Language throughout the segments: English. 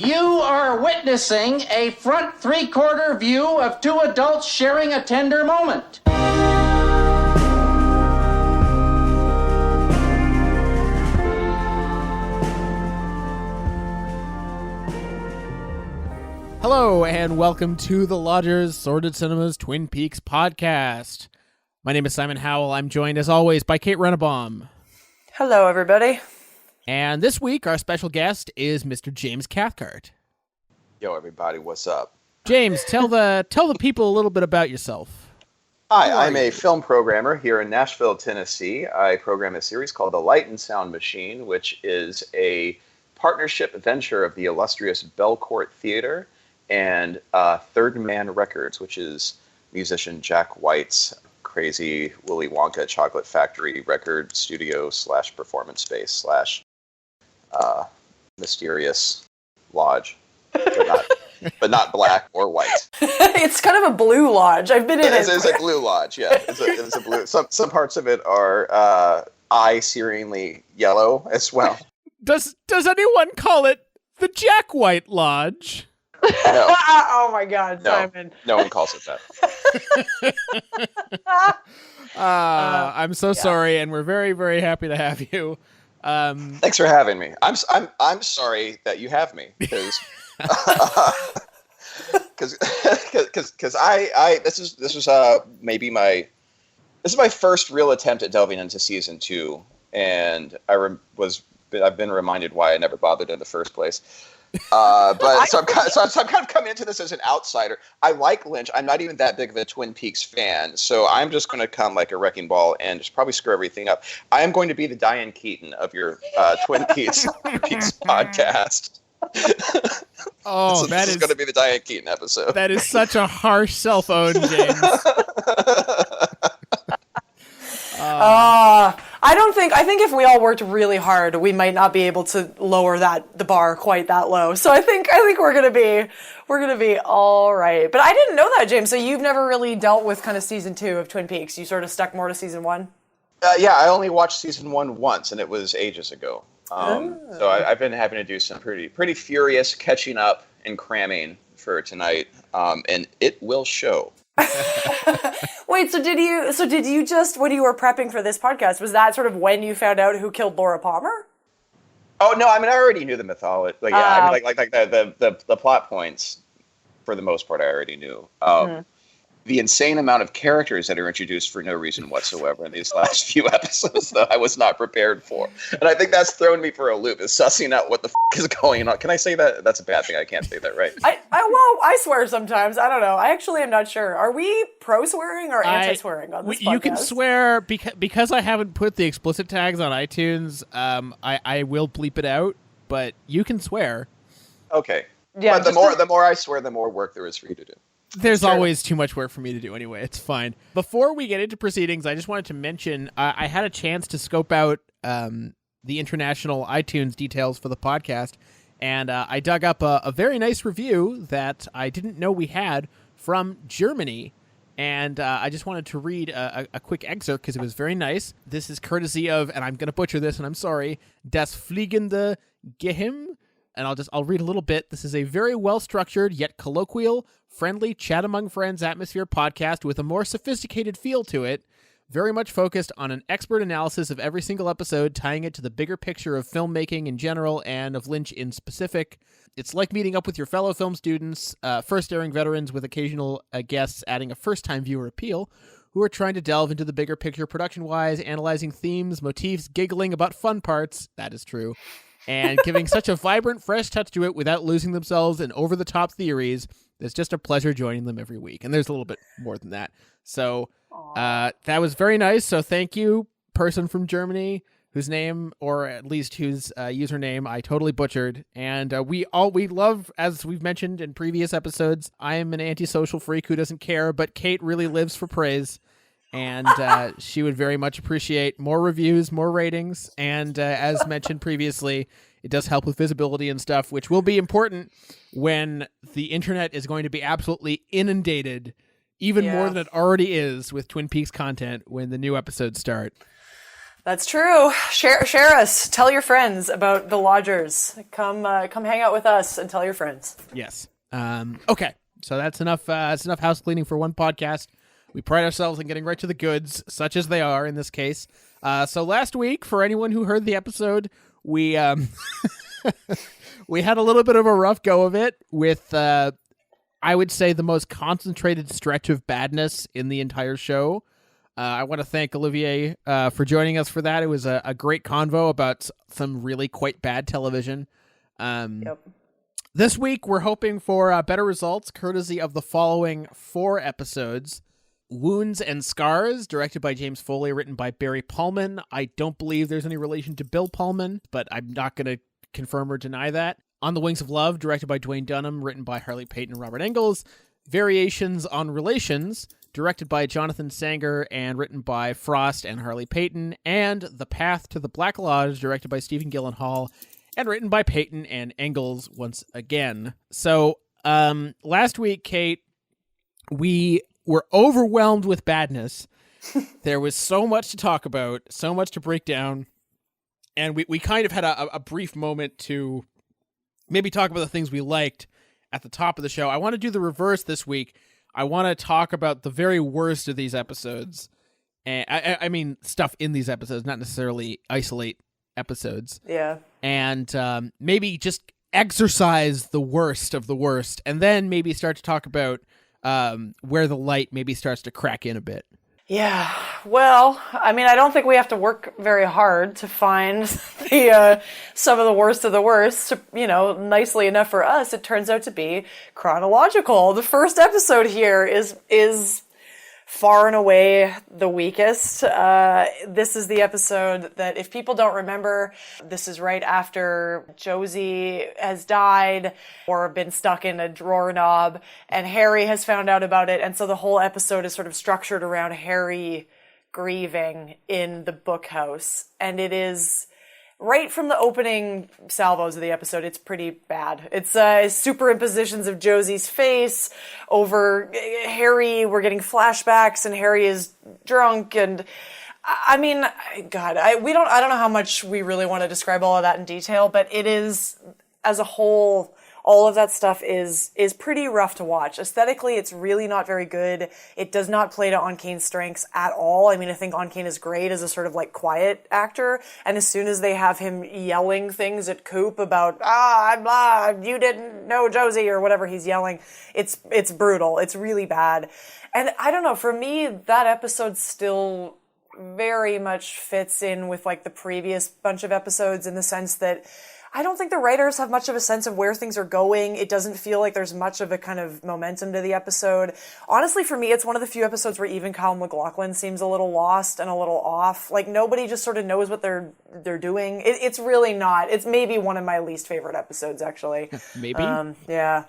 You are witnessing a front three-quarter view of two adults sharing a tender moment. Hello, and welcome to the Lodgers Sordid Cinema's Twin Peaks podcast. My name is Simon Howell. I'm joined, as always, by Kate Rennebaum. Hello, everybody. And this week, our special guest is Mr. James Cathcart. Yo, everybody, what's up? James, tell the people a little bit about yourself. Hi, I'm a film programmer here in Nashville, Tennessee. I program a series called The Light and Sound Machine, which is a partnership venture of the illustrious Belcourt Theater and Third Man Records, which is musician Jack White's crazy Willy Wonka Chocolate Factory record studio / performance space / mysterious lodge, but not black or white. It's kind of a blue lodge. I've been in it. It's a blue lodge, yeah. It's a blue. Some parts of it are eye-searingly yellow as well. Does anyone call it the Jack White Lodge? No. Oh my God, No, Simon. no one calls it that. I'm so sorry, and we're very, very happy to have you. Thanks for having me. I'm sorry that you have me because I this is maybe my first real attempt at delving into season 2, and I've been reminded why I never bothered in the first place. But so I'm kind of coming into this as an outsider. I like Lynch. I'm not even that big of a Twin Peaks fan, so I'm just going to come like a wrecking ball and just probably screw everything up. I am going to be the Diane Keaton of your Twin Peaks podcast. Oh, this is going to be the Diane Keaton episode. That is such a harsh self-own, James. I think if we all worked really hard, we might not be able to lower the bar quite that low. So I think we're gonna be all right. But I didn't know that, James. So you've never really dealt with kind of season 2 of Twin Peaks. You sort of stuck more to season 1. Yeah, I only watched season 1 once, and it was ages ago. So I've been having to do some pretty furious catching up and cramming for tonight, and it will show. Wait, so did you just, when you were prepping for this podcast, was that sort of when you found out who killed Laura Palmer? Oh no, I mean I already knew the mythology. Like, yeah, I mean like the plot points for the most part I already knew. The insane amount of characters that are introduced for no reason whatsoever in these last few episodes, though, I was not prepared for. And I think that's thrown me for a loop, is sussing out what the is going on. Can I say that? That's a bad thing. I can't say that, right? I swear sometimes. I don't know. I actually am not sure. Are we pro-swearing or anti-swearing on this podcast? You can swear, because I haven't put the explicit tags on iTunes, I will bleep it out, but you can swear. Okay. Yeah, but the more I swear, the more work there is for you to do. There's always too much work for me to do anyway. It's fine. Before we get into proceedings, I just wanted to mention I had a chance to scope out the international iTunes details for the podcast, and I dug up a very nice review that I didn't know we had from Germany, and I just wanted to read a quick excerpt because it was very nice. This is courtesy of, and I'm going to butcher this, and I'm sorry, Das Fliegende Geheim. And I'll read a little bit. This is a very well-structured, yet colloquial, friendly, chat-among-friends atmosphere podcast with a more sophisticated feel to it, very much focused on an expert analysis of every single episode, tying it to the bigger picture of filmmaking in general and of Lynch in specific. It's like meeting up with your fellow film students, first-airing veterans with occasional guests adding a first-time viewer appeal, who are trying to delve into the bigger picture production-wise, analyzing themes, motifs, giggling about fun parts, that is true, and giving such a vibrant, fresh touch to it without losing themselves in over-the-top theories. It's just a pleasure joining them every week. And there's a little bit more than that. So that was very nice. So thank you, person from Germany, whose name, or at least whose username, I totally butchered. And we love, as we've mentioned in previous episodes, I am an antisocial freak who doesn't care, but Kate really lives for praise. And she would very much appreciate more reviews, more ratings. And as mentioned previously, it does help with visibility and stuff, which will be important when the internet is going to be absolutely inundated, even more than it already is, with Twin Peaks content when the new episodes start. That's true. Share us. Tell your friends about the Lodgers. Come hang out with us and tell your friends. Yes. Okay. So that's enough. That's enough house cleaning for one podcast. We pride ourselves in getting right to the goods, such as they are in this case. So last week, for anyone who heard the episode, we we had a little bit of a rough go of it with, I would say, the most concentrated stretch of badness in the entire show. I want to thank Olivier for joining us for that. It was a great convo about some really quite bad television. Yep. This week, we're hoping for better results, courtesy of the following 4 episodes. Wounds and Scars, directed by James Foley, written by Barry Pullman. I don't believe there's any relation to Bill Pullman, but I'm not going to confirm or deny that. On the Wings of Love, directed by Dwayne Dunham, written by Harley Payton and Robert Engels. Variations on Relations, directed by Jonathan Sanger and written by Frost and Harley Payton. And The Path to the Black Lodge, directed by Stephen Gyllenhaal and written by Payton and Engels once again. So last week, Kate, we were overwhelmed with badness. There was so much to talk about, so much to break down, and we kind of had a brief moment to maybe talk about the things we liked at the top of the show. I want to do the reverse this week. I want to talk about the very worst of these episodes. And I mean, stuff in these episodes, not necessarily isolate episodes. Yeah. And maybe just exercise the worst of the worst, and then maybe start to talk about where the light maybe starts to crack in a bit. Yeah. Well, I mean, I don't think we have to work very hard to find the some of the worst. Nicely enough for us, it turns out to be chronological. The first episode here is far and away the weakest. This is the episode that, if people don't remember, this is right after Josie has died or been stuck in a drawer knob, and Harry has found out about it. And so the whole episode is sort of structured around Harry grieving in the bookhouse. And it is, right from the opening salvos of the episode, it's pretty bad. It's superimpositions of Josie's face over Harry. We're getting flashbacks, and Harry is drunk, and I mean, God, I don't know how much we really want to describe all of that in detail, but it is, as a whole, all of that stuff is pretty rough to watch. Aesthetically, it's really not very good. It does not play to Onkane's strengths at all. I mean, I think Onkane is great as a sort of like quiet actor. And as soon as they have him yelling things at Coop about, you didn't know Josie, or whatever he's yelling, it's brutal. It's really bad. And I don't know, for me, that episode still very much fits in with like the previous bunch of episodes, in the sense that I don't think the writers have much of a sense of where things are going. It doesn't feel like there's much of a kind of momentum to the episode. Honestly, for me, it's one of the few episodes where even Kyle MacLachlan seems a little lost and a little off. Like, nobody just sort of knows what they're doing. It's really not. It's maybe one of my least favorite episodes, actually. Maybe? Yeah.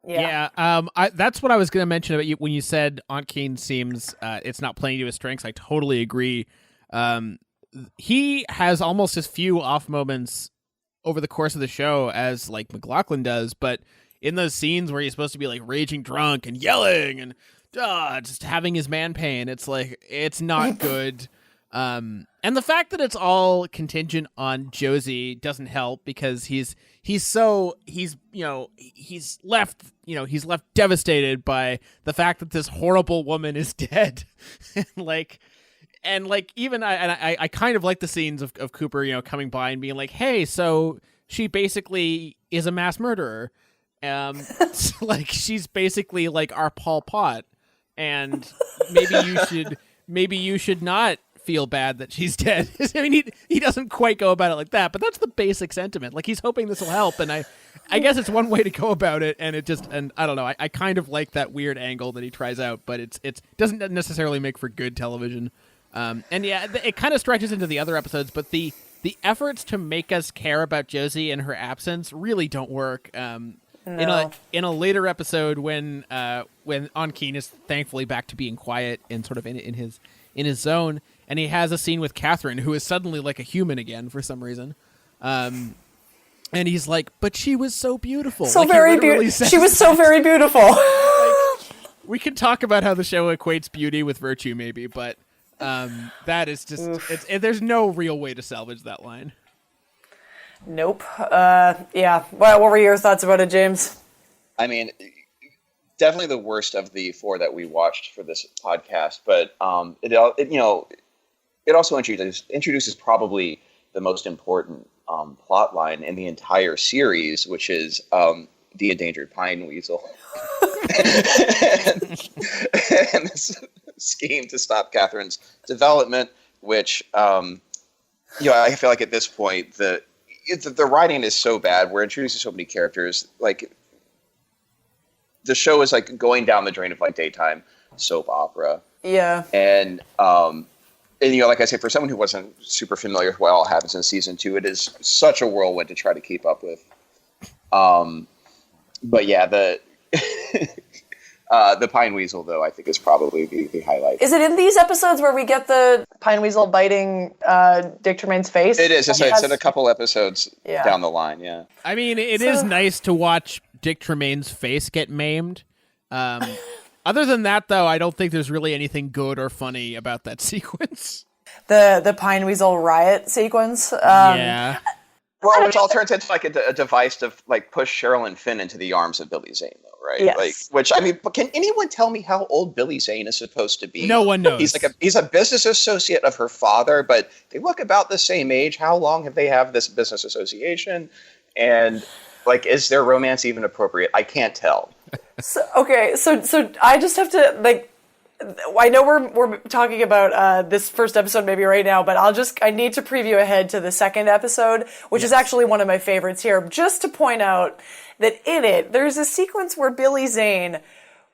That's what I was going to mention about you when you said Onkane seems it's not playing to his strengths. I totally agree. He has almost as few off moments over the course of the show as like MacLachlan does, but in those scenes where he's supposed to be like raging drunk and yelling and just having his man pain, it's like, it's not good. And the fact that it's all contingent on Josie doesn't help, because he's left devastated by the fact that this horrible woman is dead. And even I kind of like the scenes of Cooper, coming by and being like, hey, so she basically is a mass murderer. Like, she's basically like our Pol Pot, and maybe you should not feel bad that she's dead. I mean, he doesn't quite go about it like that, but that's the basic sentiment. Like, he's hoping this will help, and I guess it's one way to go about it, and and I don't know. I kind of like that weird angle that he tries out, but it doesn't necessarily make for good television. And yeah, it kind of stretches into the other episodes, but the efforts to make us care about Josie and her absence really don't work. No. In a later episode, when Onkane is thankfully back to being quiet and sort of in his zone, and he has a scene with Catherine, who is suddenly like a human again for some reason. And he's like, "But she was so beautiful, so like, very beautiful. She was so very beautiful." We can talk about how the show equates beauty with virtue, maybe, but That is just, there's no real way to salvage that line. Nope. Yeah. What were your thoughts about it, James? I mean, definitely the worst of the 4 that we watched for this podcast, but it also introduces probably the most important plot line in the entire series, which is the endangered pine weasel. and this scheme to stop Catherine's development, which I feel like at this point the writing is so bad. We're introducing so many characters. Like, the show is like going down the drain of like daytime soap opera. Yeah. And like I said, for someone who wasn't super familiar with what all happens in season 2, it is such a whirlwind to try to keep up with. But yeah, the pine weasel, though, I think is probably the highlight. Is it in these episodes where we get the pine weasel biting Dick Tremaine's face? It is. It's in a couple episodes down the line, yeah. I mean, it is nice to watch Dick Tremaine's face get maimed. Other than that, though, I don't think there's really anything good or funny about that sequence. The pine weasel riot sequence? Yeah. Well, which all turns into like a device to like push Cheryl and Finn into the arms of Billy Zane, though, right? Yes. Like, which, I mean, can anyone tell me how old Billy Zane is supposed to be? No one knows. He's a business associate of her father, but they look about the same age. How long have they have this business association? And like, is their romance even appropriate? I can't tell. So I just have to, like, I know we're talking about this first episode maybe right now, but I need to preview ahead to the second episode, which is actually one of my favorites here, just to point out that in it, there's a sequence where Billy Zane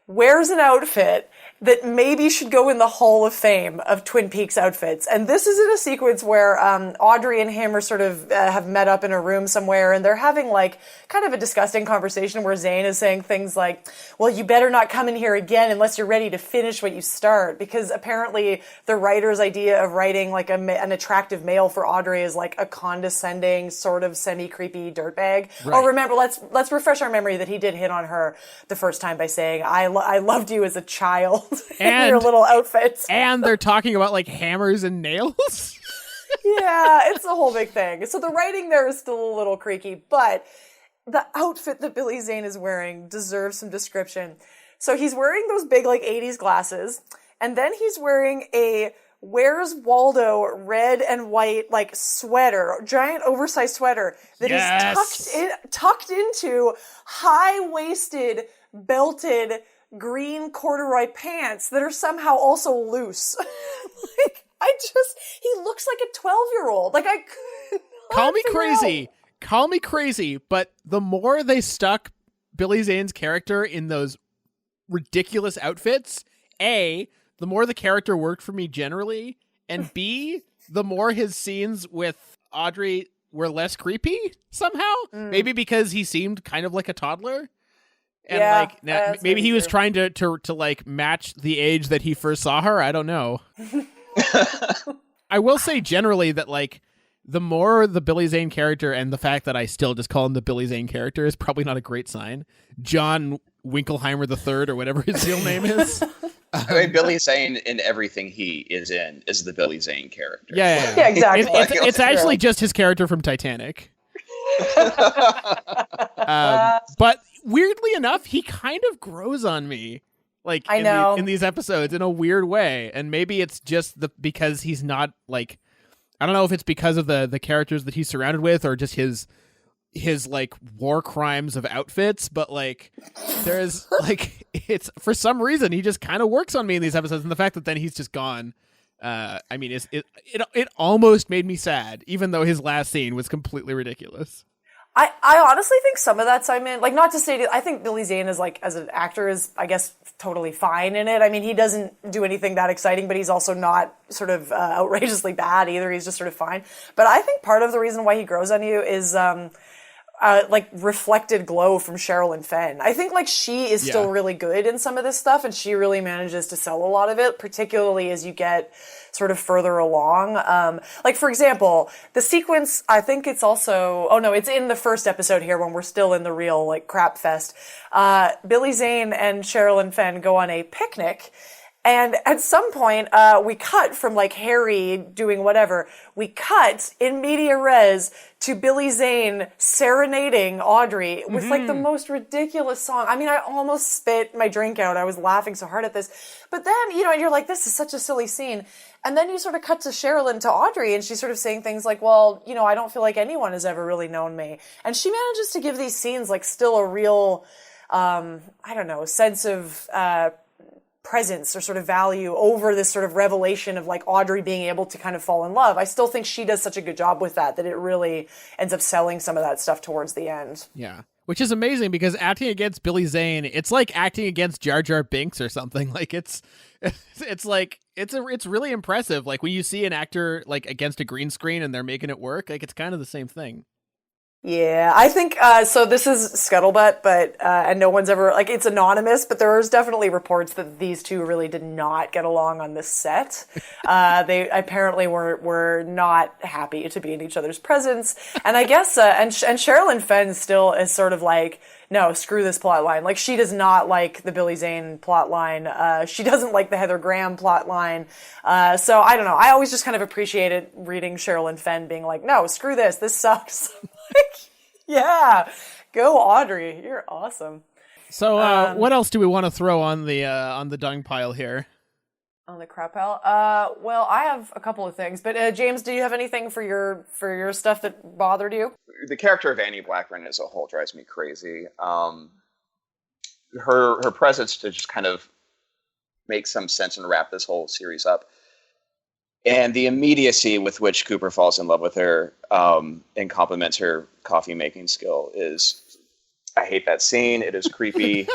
wears an outfit that maybe should go in the Hall of Fame of Twin Peaks outfits. And this is in a sequence where Audrey and him are sort of have met up in a room somewhere, and they're having like kind of a disgusting conversation where Zane is saying things like, well, you better not come in here again unless you're ready to finish what you start. Because apparently the writer's idea of writing like an attractive male for Audrey is like a condescending, sort of semi-creepy dirtbag. Right. Oh, remember, let's refresh our memory that he did hit on her the first time by saying, I loved you as a child. In your little outfits. And they're talking about like hammers and nails. Yeah, it's a whole big thing. So the writing there is still a little creaky, but the outfit that Billy Zane is wearing deserves some description. So he's wearing those big like 80s glasses, and then he's wearing a Where's Waldo red and white like sweater, giant oversized sweater that is tucked into high-waisted, belted green corduroy pants that are somehow also loose. He looks like a 12-year-old. Like, I could Call me crazy, but the more they stuck Billy Zane's character in those ridiculous outfits, A, the more the character worked for me generally, and B, the more his scenes with Audrey were less creepy somehow. Maybe because he seemed kind of like a toddler. And maybe he was trying to like match the age that he first saw her. I don't know. I will say generally that like the more the Billy Zane character, and the fact that I still just call him the Billy Zane character is probably not a great sign. John Winkelheimer III or whatever his real name is. I mean, Billy Zane in everything he is in is the Billy Zane character. Yeah, exactly. It's actually just his character from Titanic. But weirdly enough, he kind of grows on me, like in these episodes in a weird way. And maybe it's just because he's not like, I don't know if it's because of the characters that he's surrounded with, or just his like war crimes of outfits. But like, there's like, it's for some reason he just kind of works on me in these episodes, and the fact that then he's just gone. I mean, it almost made me sad, even though his last scene was completely ridiculous. I honestly think some of that's like, not to say, I think Billy Zane is like, as an actor is, I guess, totally fine in it. I mean, he doesn't do anything that exciting, but he's also not sort of outrageously bad either. He's just sort of fine. But I think part of the reason why he grows on you is, like reflected glow from Cheryl and Fenn. I think like she is still really good in some of this stuff, and she really manages to sell a lot of it, particularly as you get sort of further along. Like for example, the sequence, I think it's also, it's in the first episode here when we're still in the real like crap fest. Billy Zane and Cheryl and Fenn go on a picnic, And at some point, we cut from like Harry doing whatever. We cut in media res to Billy Zane serenading Audrey with like the most ridiculous song. I mean, I almost spit my drink out. I was laughing so hard at this. But then, you know, you're like, this is such a silly scene. And then you sort of cut to Sherilyn, to Audrey, and she's sort of saying things like, well, you know, I don't feel like anyone has ever really known me. And she manages to give these scenes like still a real, I don't know, sense of, presence or sort of value over this sort of revelation of like Audrey being able to kind of fall in love. I still think she does such a good job with that it really ends up selling some of that stuff towards the end. Yeah. Which is amazing because acting against Billy Zane, it's like acting against Jar Jar Binks or something. Like it's really impressive. Like when you see an actor like against a green screen and they're making it work, like it's kind of the same thing. Yeah, I think, so this is scuttlebutt, but, and no one's ever, like, it's anonymous, but there's definitely reports that these two really did not get along on this set. They apparently were not happy to be in each other's presence. And I guess, and Sherilyn Fenn still is sort of like, no, screw this plot line. Like, she does not like the Billy Zane plot line. She doesn't like the Heather Graham plot line. So I don't know. I always just kind of appreciated reading Sherilyn Fenn being like, no, screw this. This sucks. Yeah, go Audrey. You're awesome. So what else do we want to throw on the dung pile here? On the crap pile? Well, I have a couple of things, but James, do you have anything for your stuff that bothered you? The character of Annie Blackburn as a whole drives me crazy. Her presence to just kind of make some sense and wrap this whole series up. And the immediacy with which Cooper falls in love with her and compliments her coffee making skill is, I hate that scene. It is creepy.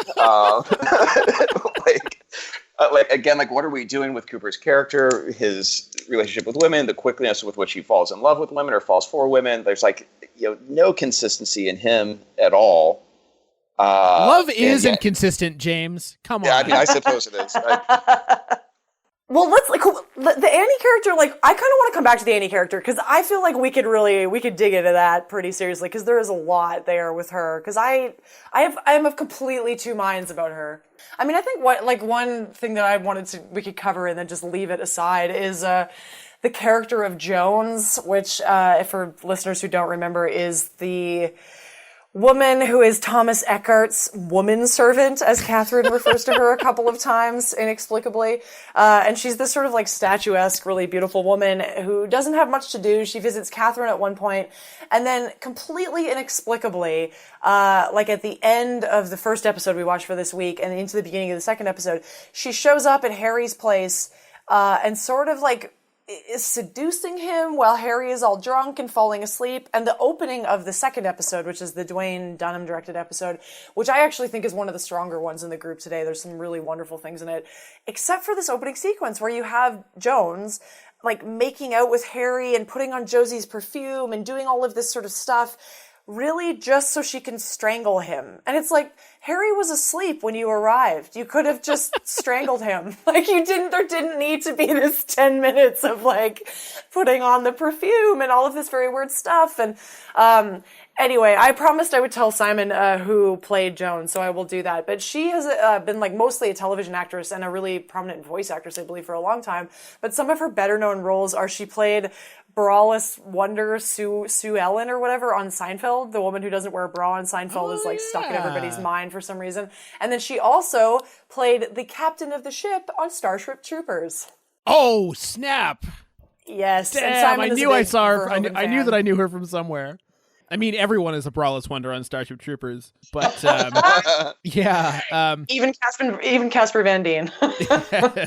Again, what are we doing with Cooper's character, his relationship with women, the quickness with which he falls in love with women or falls for women? There's no consistency in him at all. Love is inconsistent, James. Come on. Yeah, I mean, I suppose it is. Well, the Annie character, I kind of want to come back to the Annie character, because I feel like we could dig into that pretty seriously, because there is a lot there with her, because I am of completely two minds about her. I mean, I think one thing that we could cover and then just leave it aside is, the character of Jones, which, for listeners who don't remember, is the woman who is Thomas Eckart's woman servant, as Catherine refers to her a couple of times inexplicably. And she's this sort of statuesque, really beautiful woman who doesn't have much to do. She visits Catherine at one point, and then completely inexplicably, at the end of the first episode we watched for this week and into the beginning of the second episode, she shows up at Harry's place, and sort of is seducing him while Harry is all drunk and falling asleep. And the opening of the second episode, which is the Dwayne Dunham directed episode, which I actually think is one of the stronger ones in the group today. There's some really wonderful things in it, except for this opening sequence where you have Jones making out with Harry and putting on Josie's perfume and doing all of this sort of stuff, really just so she can strangle him. And it's Harry was asleep when you arrived. You could have just strangled him. There didn't need to be this 10 minutes of putting on the perfume and all of this very weird stuff. And, anyway, I promised I would tell Simon, who played Joan, so I will do that. But she has been mostly a television actress and a really prominent voice actress, I believe, for a long time. But some of her better known roles are she played braless wonder Sue Ellen or whatever on Seinfeld. The woman who doesn't wear a bra on Seinfeld is stuck in everybody's mind for some reason. And then she also played the captain of the ship on Starship Troopers. Oh, snap. Yes. Damn, I knew I saw her. I knew that I knew her from somewhere. I mean, everyone is a braless wonder on Starship Troopers, but yeah. Even Casper Van Dien.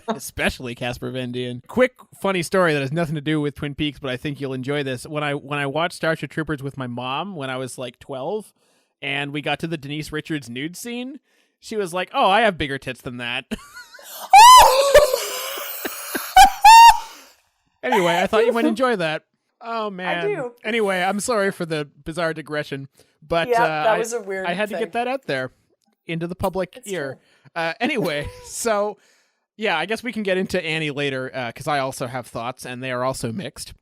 Especially Casper Van Dien. Quick, funny story that has nothing to do with Twin Peaks, but I think you'll enjoy this. When I watched Starship Troopers with my mom when I was 12, and we got to the Denise Richards nude scene, she was like, "Oh, I have bigger tits than that." Anyway, I thought you might enjoy that. Oh, man. I do. Anyway, I'm sorry for the bizarre digression, but that was a weird I had thing. to get that out there into the public ear. Anyway, so, yeah, I guess we can get into Annie later, because I also have thoughts, and they are also mixed.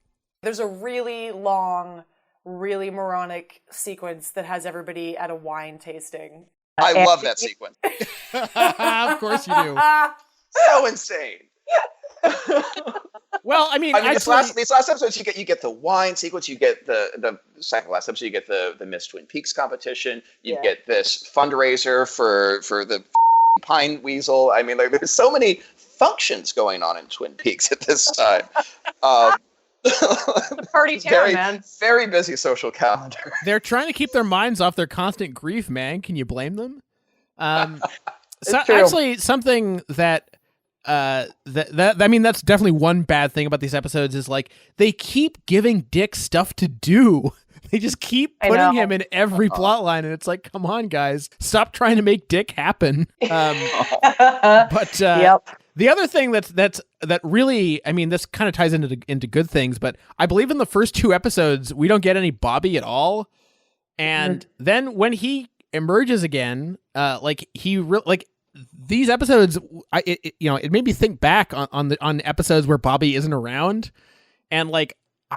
There's a really long, really moronic sequence that has everybody at a wine tasting. I love that sequence. Of course you do. So insane. Well, I mean these actually, last episodes, you get the wine sequence, you get the second last episode, you get the Miss Twin Peaks competition, you get this fundraiser for the Pine Weasel. I mean, like, there's so many functions going on in Twin Peaks at this time. Party town, man. Very busy social calendar. they're trying to keep their minds off their constant grief, man. Can you blame them? So actually, something that I mean, that's definitely one bad thing about these episodes is like they keep giving Dick stuff to do. They just keep putting him in every plot line, and it's like, come on, guys, stop trying to make Dick happen. But the other thing that really, I mean, this kind of ties into good things, but I believe in the first 2 episodes we don't get any Bobby at all, and then when he emerges again, these episodes, it made me think back on episodes where Bobby isn't around, and like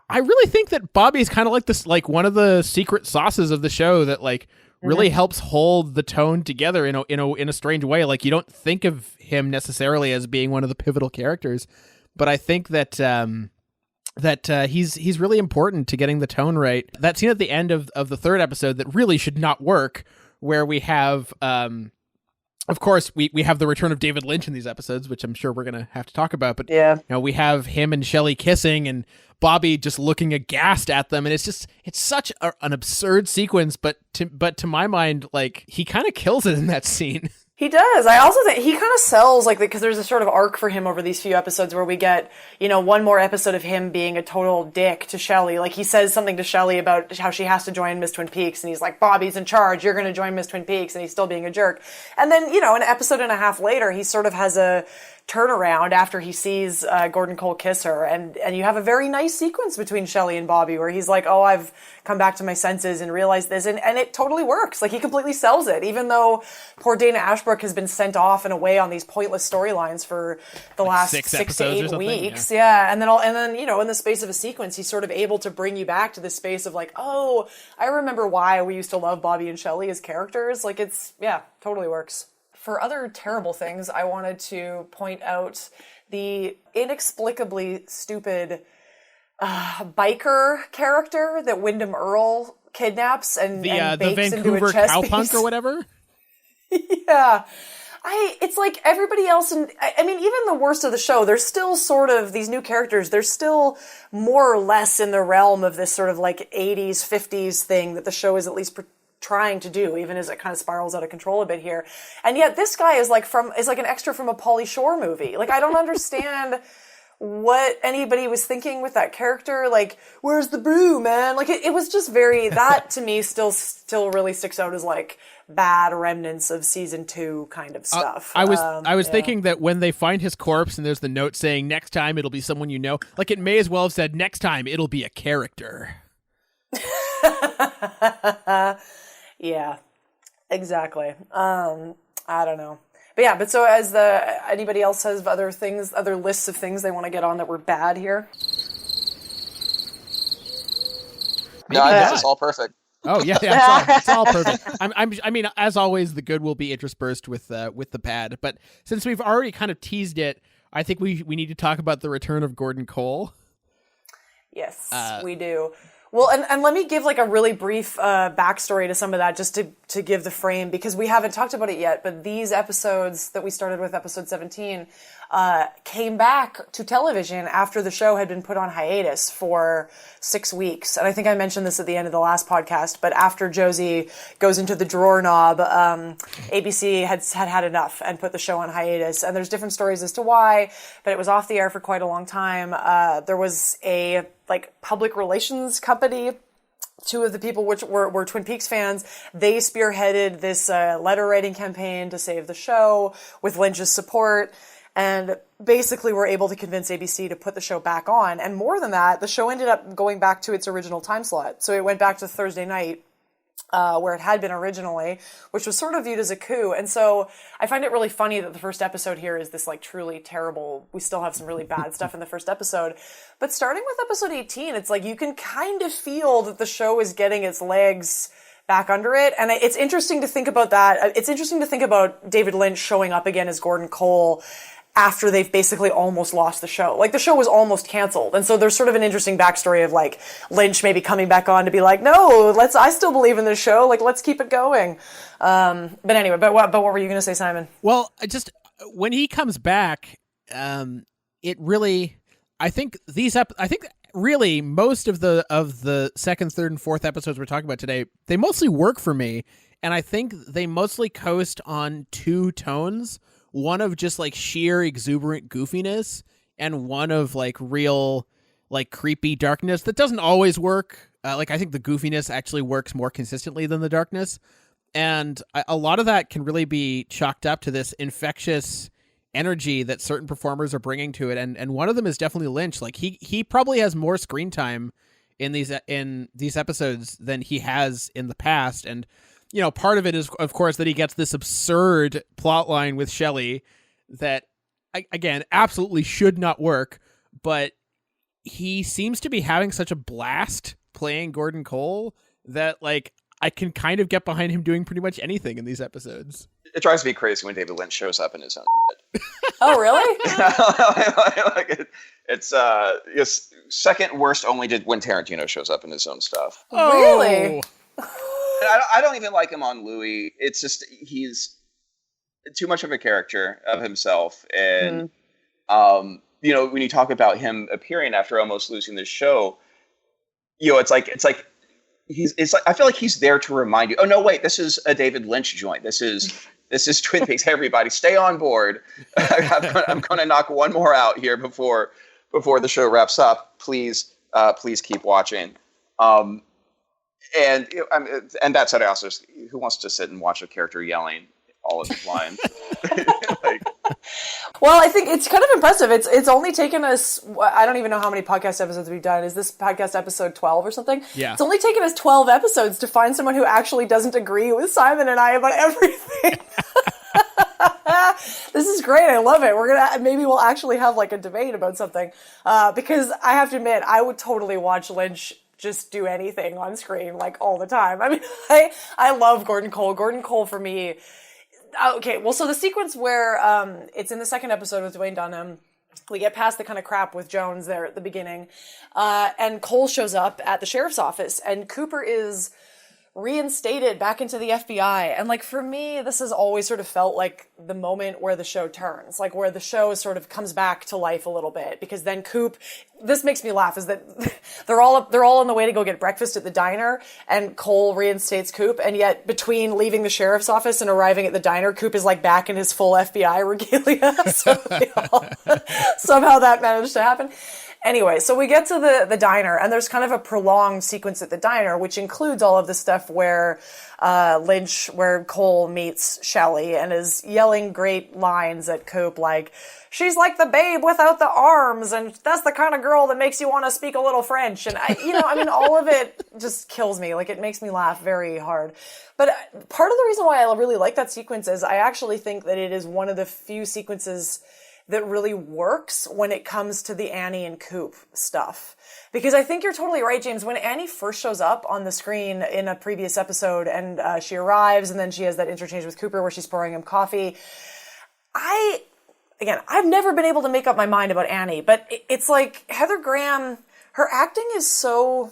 I really think that Bobby is kind of like this, like one of the secret sauces of the show that like really helps hold the tone together in a strange way. Like you don't think of him necessarily as being one of the pivotal characters, but I think that he's really important to getting the tone right. That scene at the end of the 3rd episode that really should not work, where we have of course, we have the return of David Lynch in these episodes, which I'm sure we're going to have to talk about. But we have him and Shelley kissing and Bobby just looking aghast at them. And it's such an absurd sequence. But to my mind, like, he kind of kills it in that scene. He does. I also think he kind of sells, like, because there's a sort of arc for him over these few episodes where we get, one more episode of him being a total dick to Shelley. Like, he says something to Shelley about how she has to join Miss Twin Peaks, and he's like, Bobby's in charge, you're going to join Miss Twin Peaks, and he's still being a jerk. And then, an episode and a half later, he sort of has a turnaround after he sees Gordon Cole kiss her, and you have a very nice sequence between Shelley and Bobby where he's like, oh, I've come back to my senses and realized this, and it totally works. Like, he completely sells it, even though poor Dana Ashbrook has been sent off and away on these pointless storylines for the last 6 to 8 weeks. Yeah. And then in the space of a sequence, he's sort of able to bring you back to this space of like, oh, I remember why we used to love Bobby and Shelley as characters. Like, totally works. For other terrible things, I wanted to point out the inexplicably stupid biker character that Wyndham Earl kidnaps and bakes the Vancouver into a chess cowpunk piece. or whatever. Yeah. It's like everybody else, and I mean, even the worst of the show, there's still sort of these new characters, they're still more or less in the realm of this sort of like 80s, 50s thing that the show is at least trying to do, even as it kind of spirals out of control a bit here. And yet this guy is like an extra from a Pauly Shore movie. Like, I don't understand what anybody was thinking with that character. Like, where's the brew, man? Like, it was just very, that to me still really sticks out as like bad remnants of season 2 kind of stuff. I was thinking that when they find his corpse and there's the note saying next time it'll be someone you know, like it may as well have said next time it'll be a character. Yeah, exactly. I don't know. But so as anybody else has other lists of things they want to get on that were bad here? No, this is all perfect. Oh yeah, it's all perfect. I mean, as always, the good will be interspersed with the bad. But since we've already kind of teased it, I think we need to talk about the return of Gordon Cole. Yes, we do. Well, and let me give like a really brief backstory to some of that, just to give the frame, because we haven't talked about it yet. But these episodes that we started with, episode 17, came back to television after the show had been put on hiatus for 6 weeks. And I think I mentioned this at the end of the last podcast, but after Josie goes into the drawer knob, ABC had enough and put the show on hiatus. And there's different stories as to why, but it was off the air for quite a long time. There was a public relations company. 2 of the people which were Twin Peaks fans, they spearheaded this letter writing campaign to save the show with Lynch's support, and basically were able to convince ABC to put the show back on. And more than that, the show ended up going back to its original time slot. So it went back to Thursday night, where it had been originally, which was sort of viewed as a coup. And so I find it really funny that the first episode here is this like truly terrible, we still have some really bad stuff in the first episode. But starting with episode 18, it's like you can kind of feel that the show is getting its legs back under it. And it's interesting to think about that. It's interesting to think about David Lynch showing up again as Gordon Cole after they've basically almost lost the show. Like, the show was almost canceled. And so there's sort of an interesting backstory of, like, Lynch maybe coming back on to be like, no, I still believe in this show. Like, let's keep it going. But anyway, but what were you going to say, Simon? Well, just when he comes back, it really, I think really most of the second, third, and fourth episodes we're talking about today, they mostly work for me. And I think they mostly coast on two tones. One of just like sheer exuberant goofiness, and one of like real like creepy darkness that doesn't always work. Like, I think the goofiness actually works more consistently than the darkness. And a lot of that can really be chalked up to this infectious energy that certain performers are bringing to it. And one of them is definitely Lynch. Like, he probably has more screen time in these episodes than he has in the past. And, you know, part of it is, of course, that he gets this absurd plot line with Shelley that, again, absolutely should not work. But he seems to be having such a blast playing Gordon Cole that, like, I can kind of get behind him doing pretty much anything in these episodes. It drives me crazy when David Lynch shows up in his own shit. Oh, really? It's second worst only to when Tarantino shows up in his own stuff. Oh. Really? I don't even like him on Louis. It's just he's too much of a character of himself, and you know, when you talk about him appearing after almost losing the show, you know, it's like I feel like he's there to remind you. Oh no, wait, this is a David Lynch joint. This is Twin Peaks. Hey, everybody, stay on board. I'm going to knock one more out here before the show wraps up. Please keep watching. And that said, I also, who wants to sit and watch a character yelling all of his lines? Well, I think it's kind of impressive. It's only taken us, I don't even know how many podcast episodes we've done. Is this podcast episode 12 or something? Yeah. It's only taken us 12 episodes to find someone who actually doesn't agree with Simon and I about everything. This is great. I love it. Maybe we'll actually have like a debate about something. Because I have to admit, I would totally watch Lynch just do anything on screen, like, all the time. I mean, I love Gordon Cole. Gordon Cole, for me... Okay, well, so the sequence where it's in the second episode with Dwayne Dunham, we get past the kind of crap with Jones there at the beginning, and Cole shows up at the sheriff's office, and Cooper is reinstated back into the FBI. And, like, for me, this has always sort of felt like the moment where the show turns, like where the show sort of comes back to life a little bit, because then Coop, this makes me laugh, is that they're all on the way to go get breakfast at the diner, and Cole reinstates Coop, and yet between leaving the sheriff's office and arriving at the diner, Coop is like back in his full FBI regalia. So somehow that managed to happen. Anyway, so we get to the diner, and there's kind of a prolonged sequence at the diner, which includes all of the stuff where where Cole meets Shelley and is yelling great lines at Coop, like, she's like the babe without the arms, and that's the kind of girl that makes you want to speak a little French. And all of it just kills me. Like, it makes me laugh very hard. But part of the reason why I really like that sequence is I actually think that it is one of the few sequences that really works when it comes to the Annie and Coop stuff. Because I think you're totally right, James. When Annie first shows up on the screen in a previous episode, and she arrives, and then she has that interchange with Cooper where she's pouring him coffee, I've never been able to make up my mind about Annie, but it's like Heather Graham, her acting is so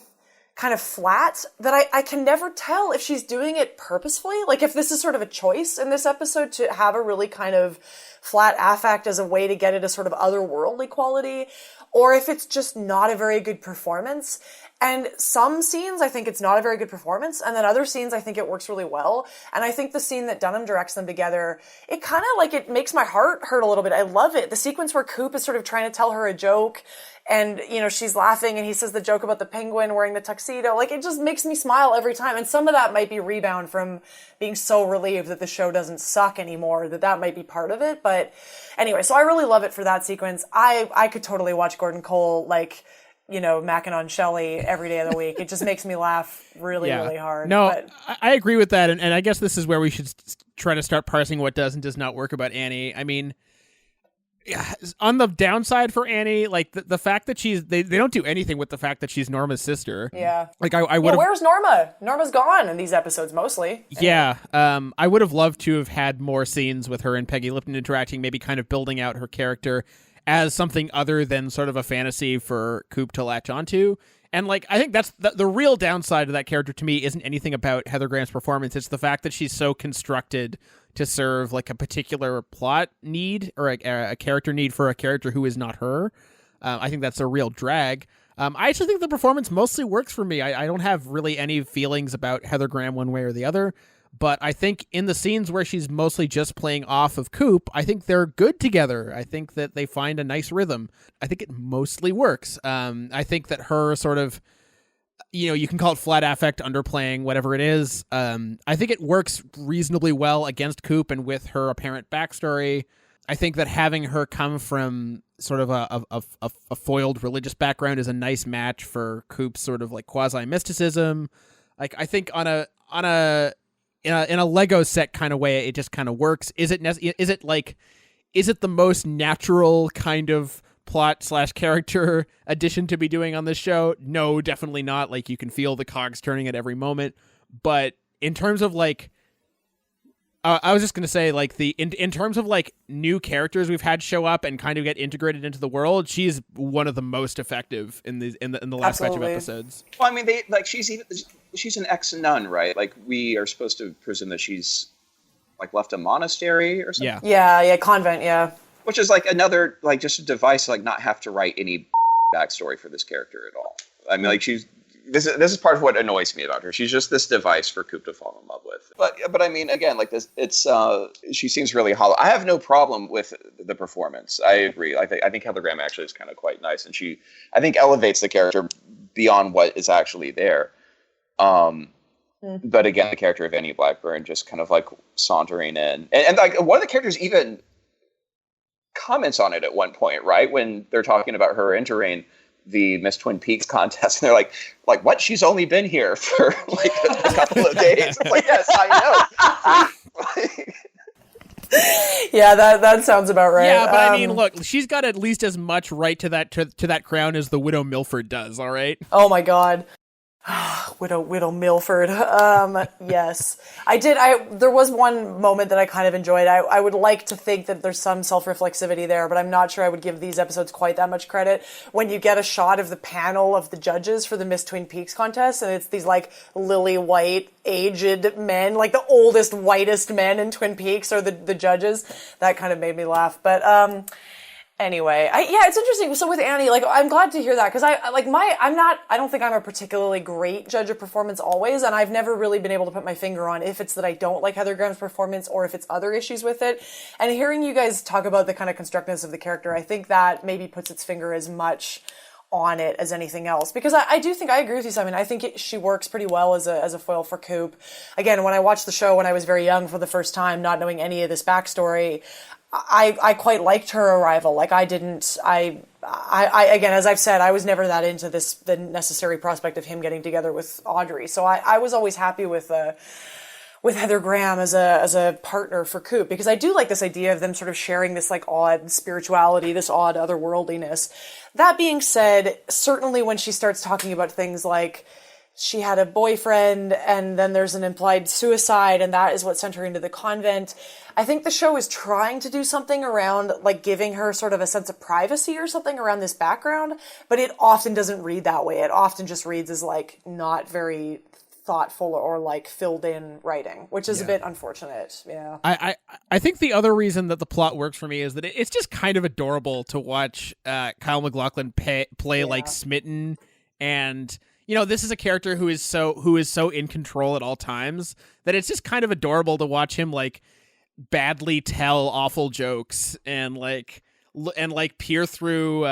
kind of flat that I can never tell if she's doing it purposefully. Like, if this is sort of a choice in this episode to have a really kind of flat affect as a way to get it a sort of otherworldly quality, or if it's just not a very good performance. And some scenes, I think it's not a very good performance, and then other scenes, I think it works really well. And I think the scene that Dunham directs them together, it kind of like, it makes my heart hurt a little bit. I love it. The sequence where Coop is sort of trying to tell her a joke, and, she's laughing, and he says the joke about the penguin wearing the tuxedo. Like, it just makes me smile every time. And some of that might be rebound from being so relieved that the show doesn't suck anymore, that might be part of it. But anyway, so I really love it for that sequence. I could totally watch Gordon Cole, like, macking on Shelley every day of the week. It just makes me laugh really hard. No, but I agree with that. And I guess this is where we should try to start parsing what does and does not work about Annie. I mean, Yeah, on the downside for Annie, like the fact that they don't do anything with the fact that she's Norma's sister. Yeah. Like I would have. Where's Norma? Norma's gone in these episodes mostly. Yeah. I would have loved to have had more scenes with her and Peggy Lipton interacting, maybe kind of building out her character as something other than sort of a fantasy for Coop to latch onto. And like I think that's the real downside of that character to me isn't anything about Heather Graham's performance. It's the fact that she's so constructed to serve like a particular plot need or a character need for a character who is not her. I think that's a real drag. I actually think the performance mostly works for me. I don't have really any feelings about Heather Graham one way or the other, but I think in the scenes where she's mostly just playing off of Coop, I think they're good together. I think that they find a nice rhythm. I think it mostly works. I think that her sort of, you can call it flat affect, underplaying, whatever it is. I think it works reasonably well against Coop and with her apparent backstory. I think that having her come from sort of a foiled religious background is a nice match for Coop's sort of like quasi mysticism. Like I think in a Lego set kind of way, it just kind of works. Is it the most natural kind of plot/character addition to be doing on this show? No, definitely not. Like you can feel the cogs turning at every moment. But in terms of like, I was just gonna say like in terms of like new characters we've had show up and kind of get integrated into the world, she's one of the most effective in the last batch of episodes. Well, I mean, she's an ex-nun, right? Like we are supposed to presume that she's like left a monastery or something. Yeah, convent, yeah. Which is like another, like just a device to like not have to write any backstory for this character at all. I mean, like this is part of what annoys me about her. She's just this device for Coop to fall in love with. But I mean, again, like this, she seems really hollow. I have no problem with the performance. I agree. I think Heather Graham actually is kind of quite nice, and I think elevates the character beyond what is actually there. But again, the character of Annie Blackburn just kind of like sauntering in, and like one of the characters even comments on it at one point, right? When they're talking about her entering the Miss Twin Peaks contest, and they're like, what? She's only been here for like a couple of days. It's like, yes, I know. Yeah, that sounds about right. Yeah, but I mean, look, she's got at least as much right to that crown as the Widow Milford does. All right. Oh my God. Widow Milford. Yes. There was one moment that I kind of enjoyed. I would like to think that there's some self-reflexivity there, but I'm not sure I would give these episodes quite that much credit. When you get a shot of the panel of the judges for the Miss Twin Peaks contest, and it's these like lily white, aged men, like the oldest, whitest men in Twin Peaks are the judges, that kind of made me laugh. But, anyway, it's interesting. So with Annie, like, I'm glad to hear that because I don't think I'm a particularly great judge of performance always, and I've never really been able to put my finger on if it's that I don't like Heather Graham's performance or if it's other issues with it. And hearing you guys talk about the kind of constructedness of the character, I think that maybe puts its finger as much on it as anything else, because I do think I agree with you, Simon. I think she works pretty well as a foil for Coop. Again, when I watched the show when I was very young for the first time, not knowing any of this backstory, I quite liked her arrival. Like again, as I've said, I was never that into the necessary prospect of him getting together with Audrey. So I was always happy with Heather Graham as a partner for Coop, because I do like this idea of them sort of sharing this like odd spirituality, this odd otherworldliness. That being said, certainly when she starts talking about things like she had a boyfriend and then there's an implied suicide and that is what sent her into the convent, I think the show is trying to do something around like giving her sort of a sense of privacy or something around this background, but it often doesn't read that way. It often just reads as like not very thoughtful or like filled in writing, which is a bit unfortunate. Yeah. I think the other reason that the plot works for me is that it's just kind of adorable to watch Kyle MacLachlan play like smitten, and this is a character who is so in control at all times that it's just kind of adorable to watch him like badly tell awful jokes and peer through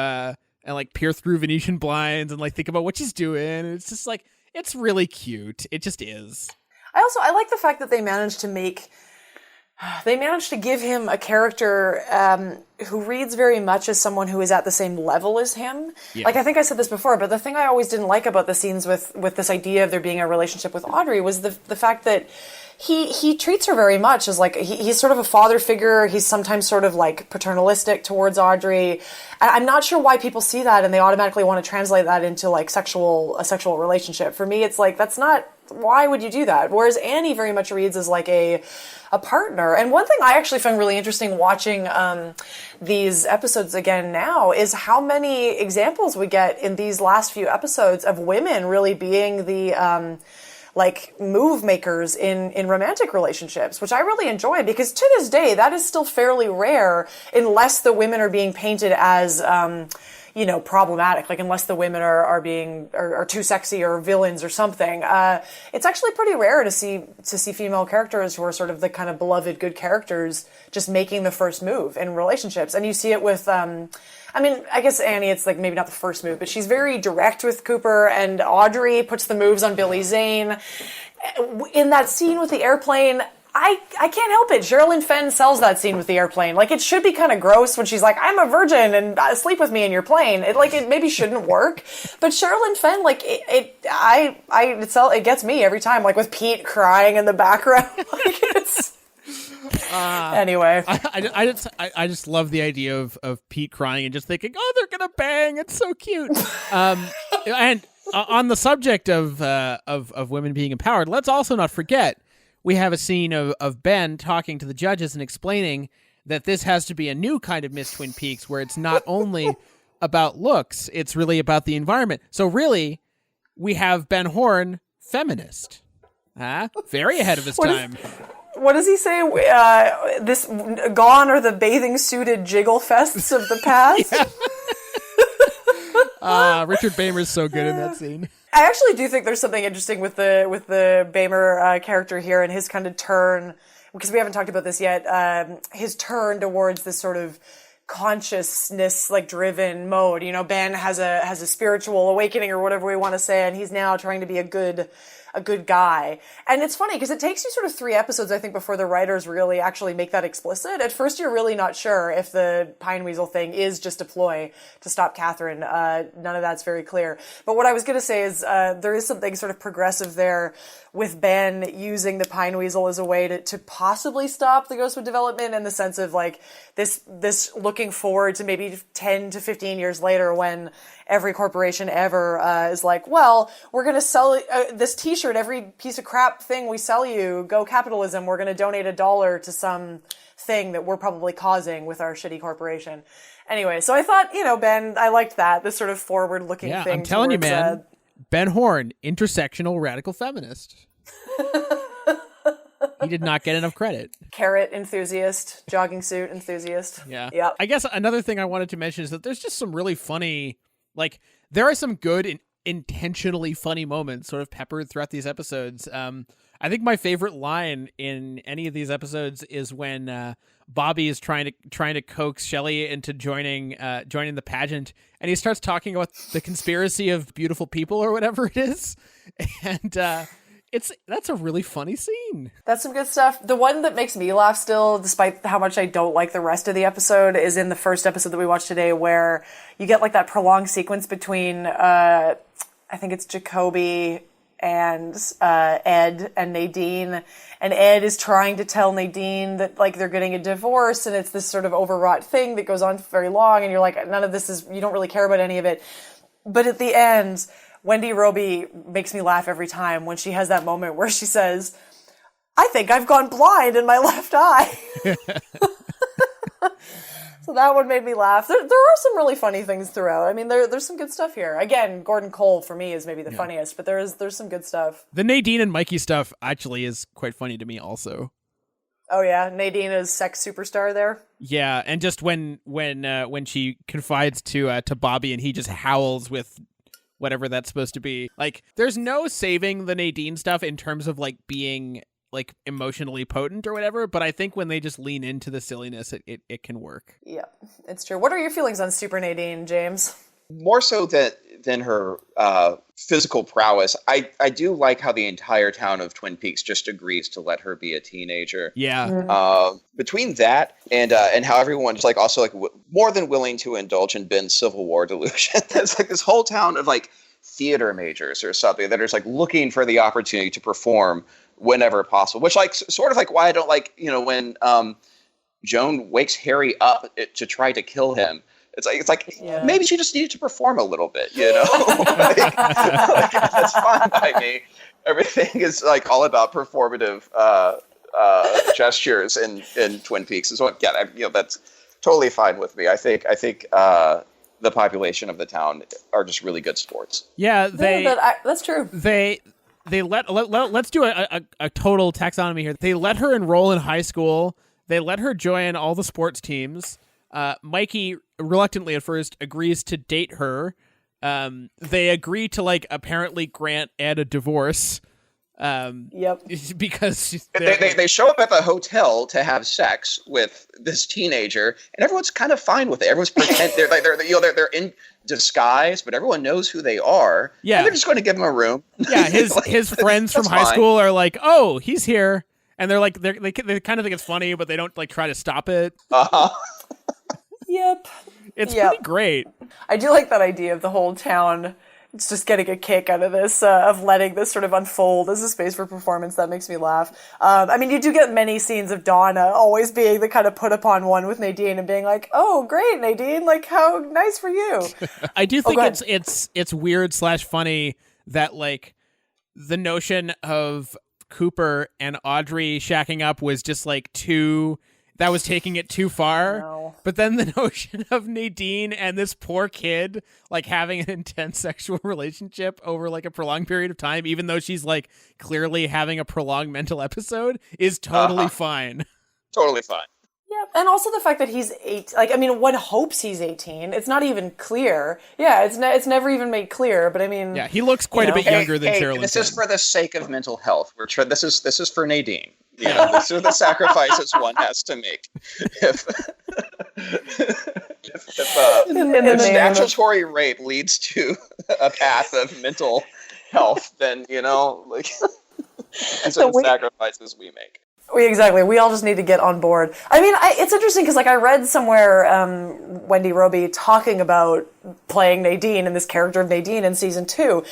Venetian blinds and like think about what she's doing. And it's just like, it's really cute. It just is. I like the fact that they managed to give him a character who reads very much as someone who is at the same level as him. Yeah. Like, I think I said this before, but the thing I always didn't like about the scenes with this idea of there being a relationship with Audrey was the fact that he treats her very much as like, he's sort of a father figure. He's sometimes sort of like paternalistic towards Audrey. I'm not sure why people see that and they automatically want to translate that into like a sexual relationship. For me, it's like, that's not, why would you do that? Whereas Annie very much reads as like a partner. And one thing I actually find really interesting watching these episodes again now is how many examples we get in these last few episodes of women really being the like move makers in romantic relationships, which I really enjoy, because to this day that is still fairly rare unless the women are being painted as problematic, like unless the women are too sexy or villains or something. It's actually pretty rare to see female characters who are sort of the kind of beloved good characters just making the first move in relationships. And you see it with I guess Annie, it's like maybe not the first move, but she's very direct with Cooper, and Audrey puts the moves on Billy Zane. In that scene with the airplane, I can't help it. Sherilyn Fenn sells that scene with the airplane. Like, it should be kind of gross when she's like, I'm a virgin and sleep with me in your plane. It maybe shouldn't work. But Sherilyn Fenn, like, it gets me every time, like with Pete crying in the background. Like, it's... Anyway, I just love the idea of Pete crying and just thinking, oh, they're gonna bang. It's so cute. And on the subject of women being empowered, let's also not forget we have a scene of Ben talking to the judges and explaining that this has to be a new kind of Miss Twin Peaks, where it's not only about looks, it's really about the environment. So really, we have Ben Horn, feminist, very ahead of his time. What does he say? This gone are the bathing suited jiggle fests of the past. Richard Bamer's so good in that scene. I actually do think there's something interesting with the Bamer character here and his kind of turn, because we haven't talked about this yet. His turn towards this sort of consciousness like driven mode. You know, Ben has a spiritual awakening or whatever we want to say, and he's now trying to be a good guy. And it's funny because it takes you sort of 3 episodes, I think, before the writers really actually make that explicit. At first, you're really not sure if the Pine Weasel thing is just a ploy to stop Catherine. None of that's very clear. But what I was going to say is there is something sort of progressive there with Ben using the Pine Weasel as a way to possibly stop the Ghostwood development, in the sense of like this looking forward to maybe 10 to 15 years later when every corporation ever is like, well, we're going to sell this t-shirt, every piece of crap thing we sell you, go capitalism, we're going to donate $1 to some thing that we're probably causing with our shitty corporation. Anyway, so I thought, Ben, I liked that, this sort of forward-looking thing. I'm telling you, man, Ben Horn, intersectional radical feminist. He did not get enough credit. Carrot enthusiast, jogging suit enthusiast. Yeah. Yep. I guess another thing I wanted to mention is that there's just some really funny, like, there are some good and intentionally funny moments sort of peppered throughout these episodes. I think my favorite line in any of these episodes is when Bobby is trying to coax Shelley into joining the pageant, and he starts talking about the conspiracy of beautiful people or whatever it is, and that's a really funny scene. That's some good stuff. The one that makes me laugh still, despite how much I don't like the rest of the episode, is in the first episode that we watched today, where you get like that prolonged sequence between I think it's Jacoby and Ed and Nadine, and Ed is trying to tell Nadine that like they're getting a divorce, and it's this sort of overwrought thing that goes on very long, and you're like, none of this is, you don't really care about any of it. But at the end, Wendy Roby makes me laugh every time when she has that moment where she says, I think I've gone blind in my left eye. So that one made me laugh. There are some really funny things throughout. I mean, there's some good stuff here. Again, Gordon Cole for me is maybe the funniest, but there's some good stuff. The Nadine and Mikey stuff actually is quite funny to me also. Oh yeah, Nadine is sex superstar there. Yeah, and just when she confides to Bobby and he just howls with whatever that's supposed to be. Like, there's no saving the Nadine stuff in terms of like being like emotionally potent or whatever, but I think when they just lean into the silliness, it can work. Yeah, it's true. What are your feelings on Super Nadine, James? more so than her physical prowess, I do like how the entire town of Twin Peaks just agrees to let her be a teenager. Yeah. Between that and how everyone's like also like more than willing to indulge in Ben's Civil War delusion. It's like this whole town of like theater majors or something that are just like looking for the opportunity to perform whenever possible. Which like sort of like why I don't like when Joan wakes Harry up to try to kill him. It's like maybe she just needed to perform a little bit, like, that's fine by me. Everything is like all about performative gestures in Twin Peaks. So that's totally fine with me. I think the population of the town are just really good sports. Yeah, that's true. Let's do a total taxonomy here. They let her enroll in high school. They let her join all the sports teams. Mikey reluctantly at first agrees to date her. They agree to like apparently grant Ed a divorce. Yep. Because they show up at the hotel to have sex with this teenager, and everyone's kind of fine with it. Everyone's pretend they're in disguise, but everyone knows who they are. Yeah, and they're just going to give him a room. Yeah, his friends from high school are like, "Oh, he's here," and they're like, they kind of think it's funny, but they don't like try to stop it. Yep. It's pretty great. I do like that idea of the whole town. It's just getting a kick out of this, of letting this sort of unfold as a space for performance. That makes me laugh. I mean, you do get many scenes of Donna always being the kind of put upon one with Nadine and being like, "Oh, great, Nadine! Like, how nice for you." I do think it's weird / funny that like the notion of Cooper and Audrey shacking up was just like that was taking it too far. No. But then the notion of Nadine and this poor kid like having an intense sexual relationship over like a prolonged period of time, even though she's like clearly having a prolonged mental episode, is totally fine. Totally fine. Yeah, and also the fact that he's 8. Like, I mean, one hopes he's 18. It's not even clear. Yeah, it's never even made clear. But I mean, yeah, he looks quite a bit younger than Sherilyn. This is for the sake of mental health. This is for Nadine. These are the sacrifices one has to make. If statutory rape leads to a path of mental health, then these are the sacrifices we make. Exactly. We all just need to get on board. I mean, it's interesting because, like, I read somewhere Wendy Roby talking about playing Nadine and this character of Nadine in season 2.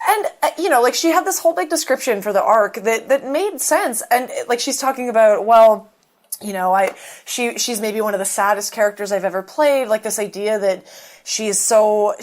And, like, she had this whole big description for the arc that made sense. And, like, she's talking about, well, she's maybe one of the saddest characters I've ever played. Like, this idea that she's so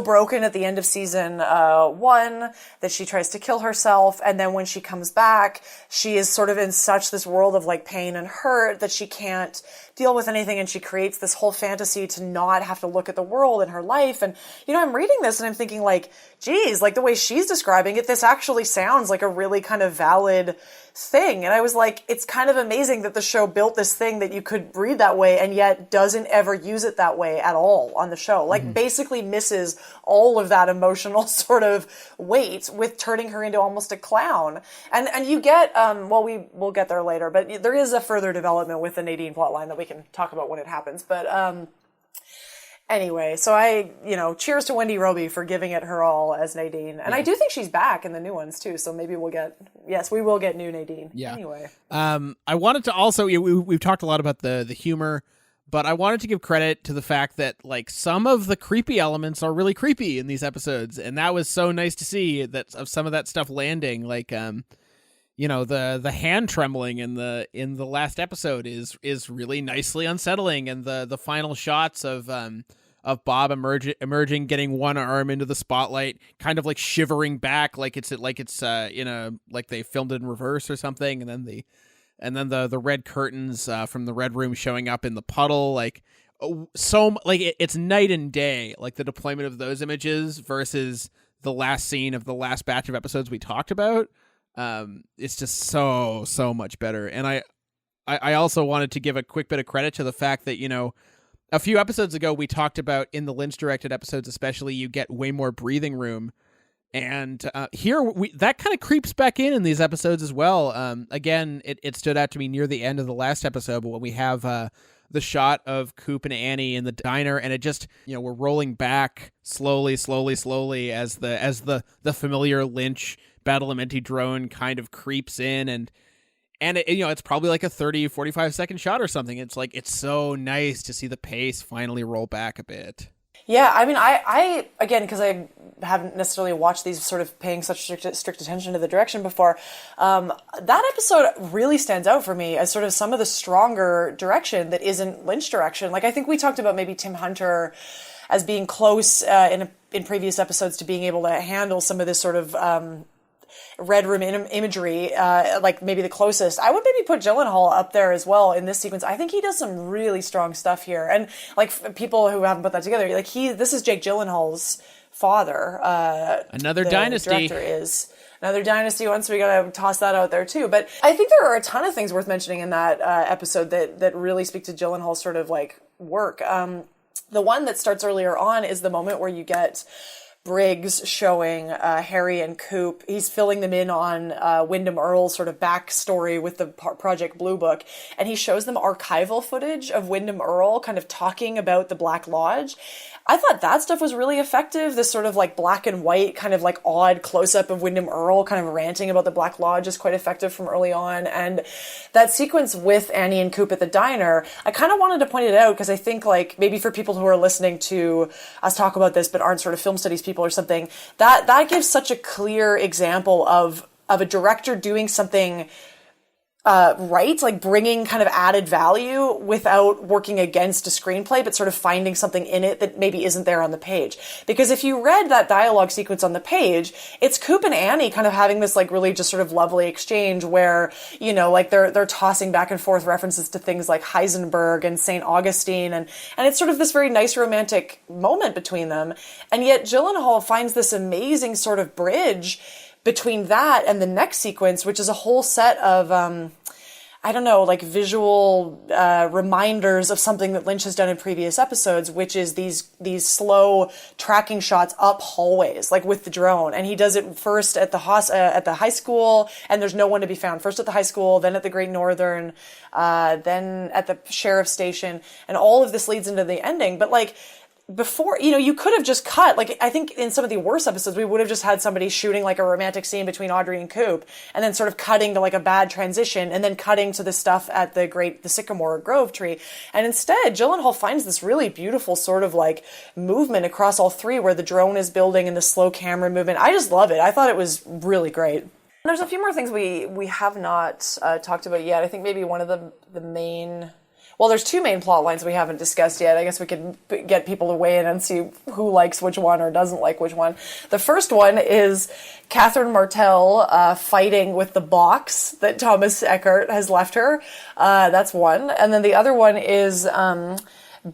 broken at the end of season 1 that she tries to kill herself, and then when she comes back, she is sort of in such this world of like pain and hurt that she can't deal with anything, and she creates this whole fantasy to not have to look at the world in her life. And I'm reading this and I'm thinking like, geez, like the way she's describing it, this actually sounds like a really kind of valid thing. And I was like, it's kind of amazing that the show built this thing that you could read that way and yet doesn't ever use it that way at all on the show. Like basically misses all of that emotional sort of weight with turning her into almost a clown. And you get, we'll get there later, but there is a further development with the Nadine plotline that we can talk about when it happens. But, anyway, so cheers to Wendy Roby for giving it her all as Nadine. And I do think she's back in the new ones too, so maybe we will get new Nadine. Yeah. Anyway. I wanted to also, we've talked a lot about the humor, but I wanted to give credit to the fact that like some of the creepy elements are really creepy in these episodes, and that was so nice to see that of some of that stuff landing, like the hand trembling in the last episode is really nicely unsettling, and the final shots of Bob emerging, getting one arm into the spotlight, kind of like shivering back, like it's like they filmed it in reverse or something, and then the red curtains from the red room showing up in the puddle, it's night and day, like the deployment of those images versus the last scene of the last batch of episodes we talked about. It's just so much better. And I also wanted to give a quick bit of credit to the fact that, a few episodes ago we talked about in the Lynch directed episodes, especially, you get way more breathing room. And here that kind of creeps back in these episodes as well. Again, it stood out to me near the end of the last episode, but when we have the shot of Coop and Annie in the diner, and it just, we're rolling back slowly as the familiar Lynch Badalamenti drone kind of creeps in, and it, it's probably like a 30-45 second shot or something. It's like, it's so nice to see the pace finally roll back a bit. Yeah, I mean, I again, because I haven't necessarily watched these sort of paying such strict attention to the direction before, that episode really stands out for me as sort of some of the stronger direction that isn't Lynch direction. Like, I think we talked about maybe Tim Hunter as being close in previous episodes to being able to handle some of this sort of Red Room imagery, like maybe the closest. I would maybe put Gyllenhaal up there as well in this sequence. I think he does some really strong stuff here. And like people who haven't put that together, like this is Jake Gyllenhaal's father. Another dynasty. Director is another dynasty. Once we got to toss that out there too. But I think there are a ton of things worth mentioning in that episode that really speak to Gyllenhaal's sort of like work. The one that starts earlier on is the moment where you get Briggs showing Harry and Coop. He's filling them in on Wyndham Earle's sort of backstory with the Project Blue Book, and he shows them archival footage of Wyndham Earle kind of talking about the Black Lodge. I thought that stuff was really effective. This sort of like black and white kind of like odd close-up of Wyndham Earle kind of ranting about the Black Lodge is quite effective from early on. And that sequence with Annie and Coop at the diner, I kind of wanted to point it out because I think like maybe for people who are listening to us talk about this but aren't sort of film studies people or something, that gives such a clear example of a director doing something right, like bringing kind of added value without working against a screenplay, but sort of finding something in it that maybe isn't there on the page. Because if you read that dialogue sequence on the page, it's Coop and Annie kind of having this like really just sort of lovely exchange where, like they're tossing back and forth references to things like Heisenberg and St. Augustine, and it's sort of this very nice romantic moment between them. And yet Gyllenhaal finds this amazing sort of bridge between that and the next sequence, which is a whole set of, like visual reminders of something that Lynch has done in previous episodes, which is these slow tracking shots up hallways, like with the drone. And he does it first at the high school, and there's no one to be found. First at the high school, then at the Great Northern, then at the sheriff's station, and all of this leads into the ending. But like, before, you could have just cut, like, I think in some of the worst episodes, we would have just had somebody shooting like a romantic scene between Audrey and Coop, and then sort of cutting to like a bad transition, and then cutting to the stuff at the Sycamore Grove tree. And instead, Gyllenhaal finds this really beautiful sort of like movement across all three where the drone is building and the slow camera movement. I just love it. I thought it was really great. There's a few more things we have not talked about yet. I think maybe one of the main... Well, there's two main plot lines we haven't discussed yet. I guess we could get people to weigh in and see who likes which one or doesn't like which one. The first one is Catherine Martell fighting with the box that Thomas Eckert has left her. That's one. And then the other one is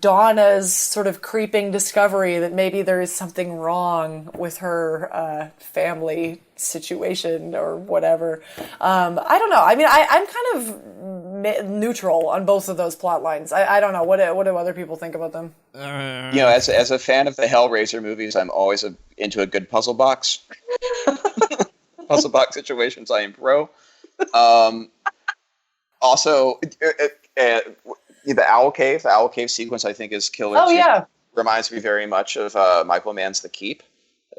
Donna's sort of creeping discovery that maybe there is something wrong with her family situation or whatever. I don't know. I mean, I'm kind of neutral on both of those plot lines. I don't know. What do other people think about them? As a fan of the Hellraiser movies, I'm always into a good puzzle box. Puzzle box situations, I am pro. Also, the Owl Cave sequence, I think, is killer. Oh, yeah. Reminds me very much of Michael Mann's The Keep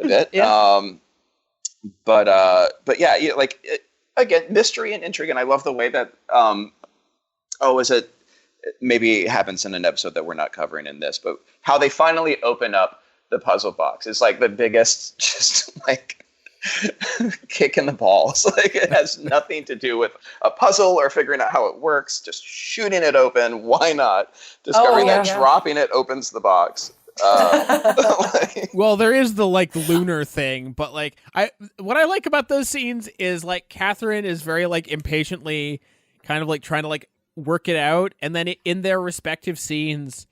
a bit. Yeah. But yeah, again, mystery and intrigue, and I love the way that maybe it happens in an episode that we're not covering in this, but how they finally open up the puzzle box is like the biggest just like kick in the balls. Like, it has nothing to do with a puzzle or figuring out how it works, just shooting it open. Why not? Discovering that dropping it opens the box. Well, there is the like lunar thing, but like what I like about those scenes is like Catherine is very like impatiently kind of like trying to like work it out, and then in their respective scenes,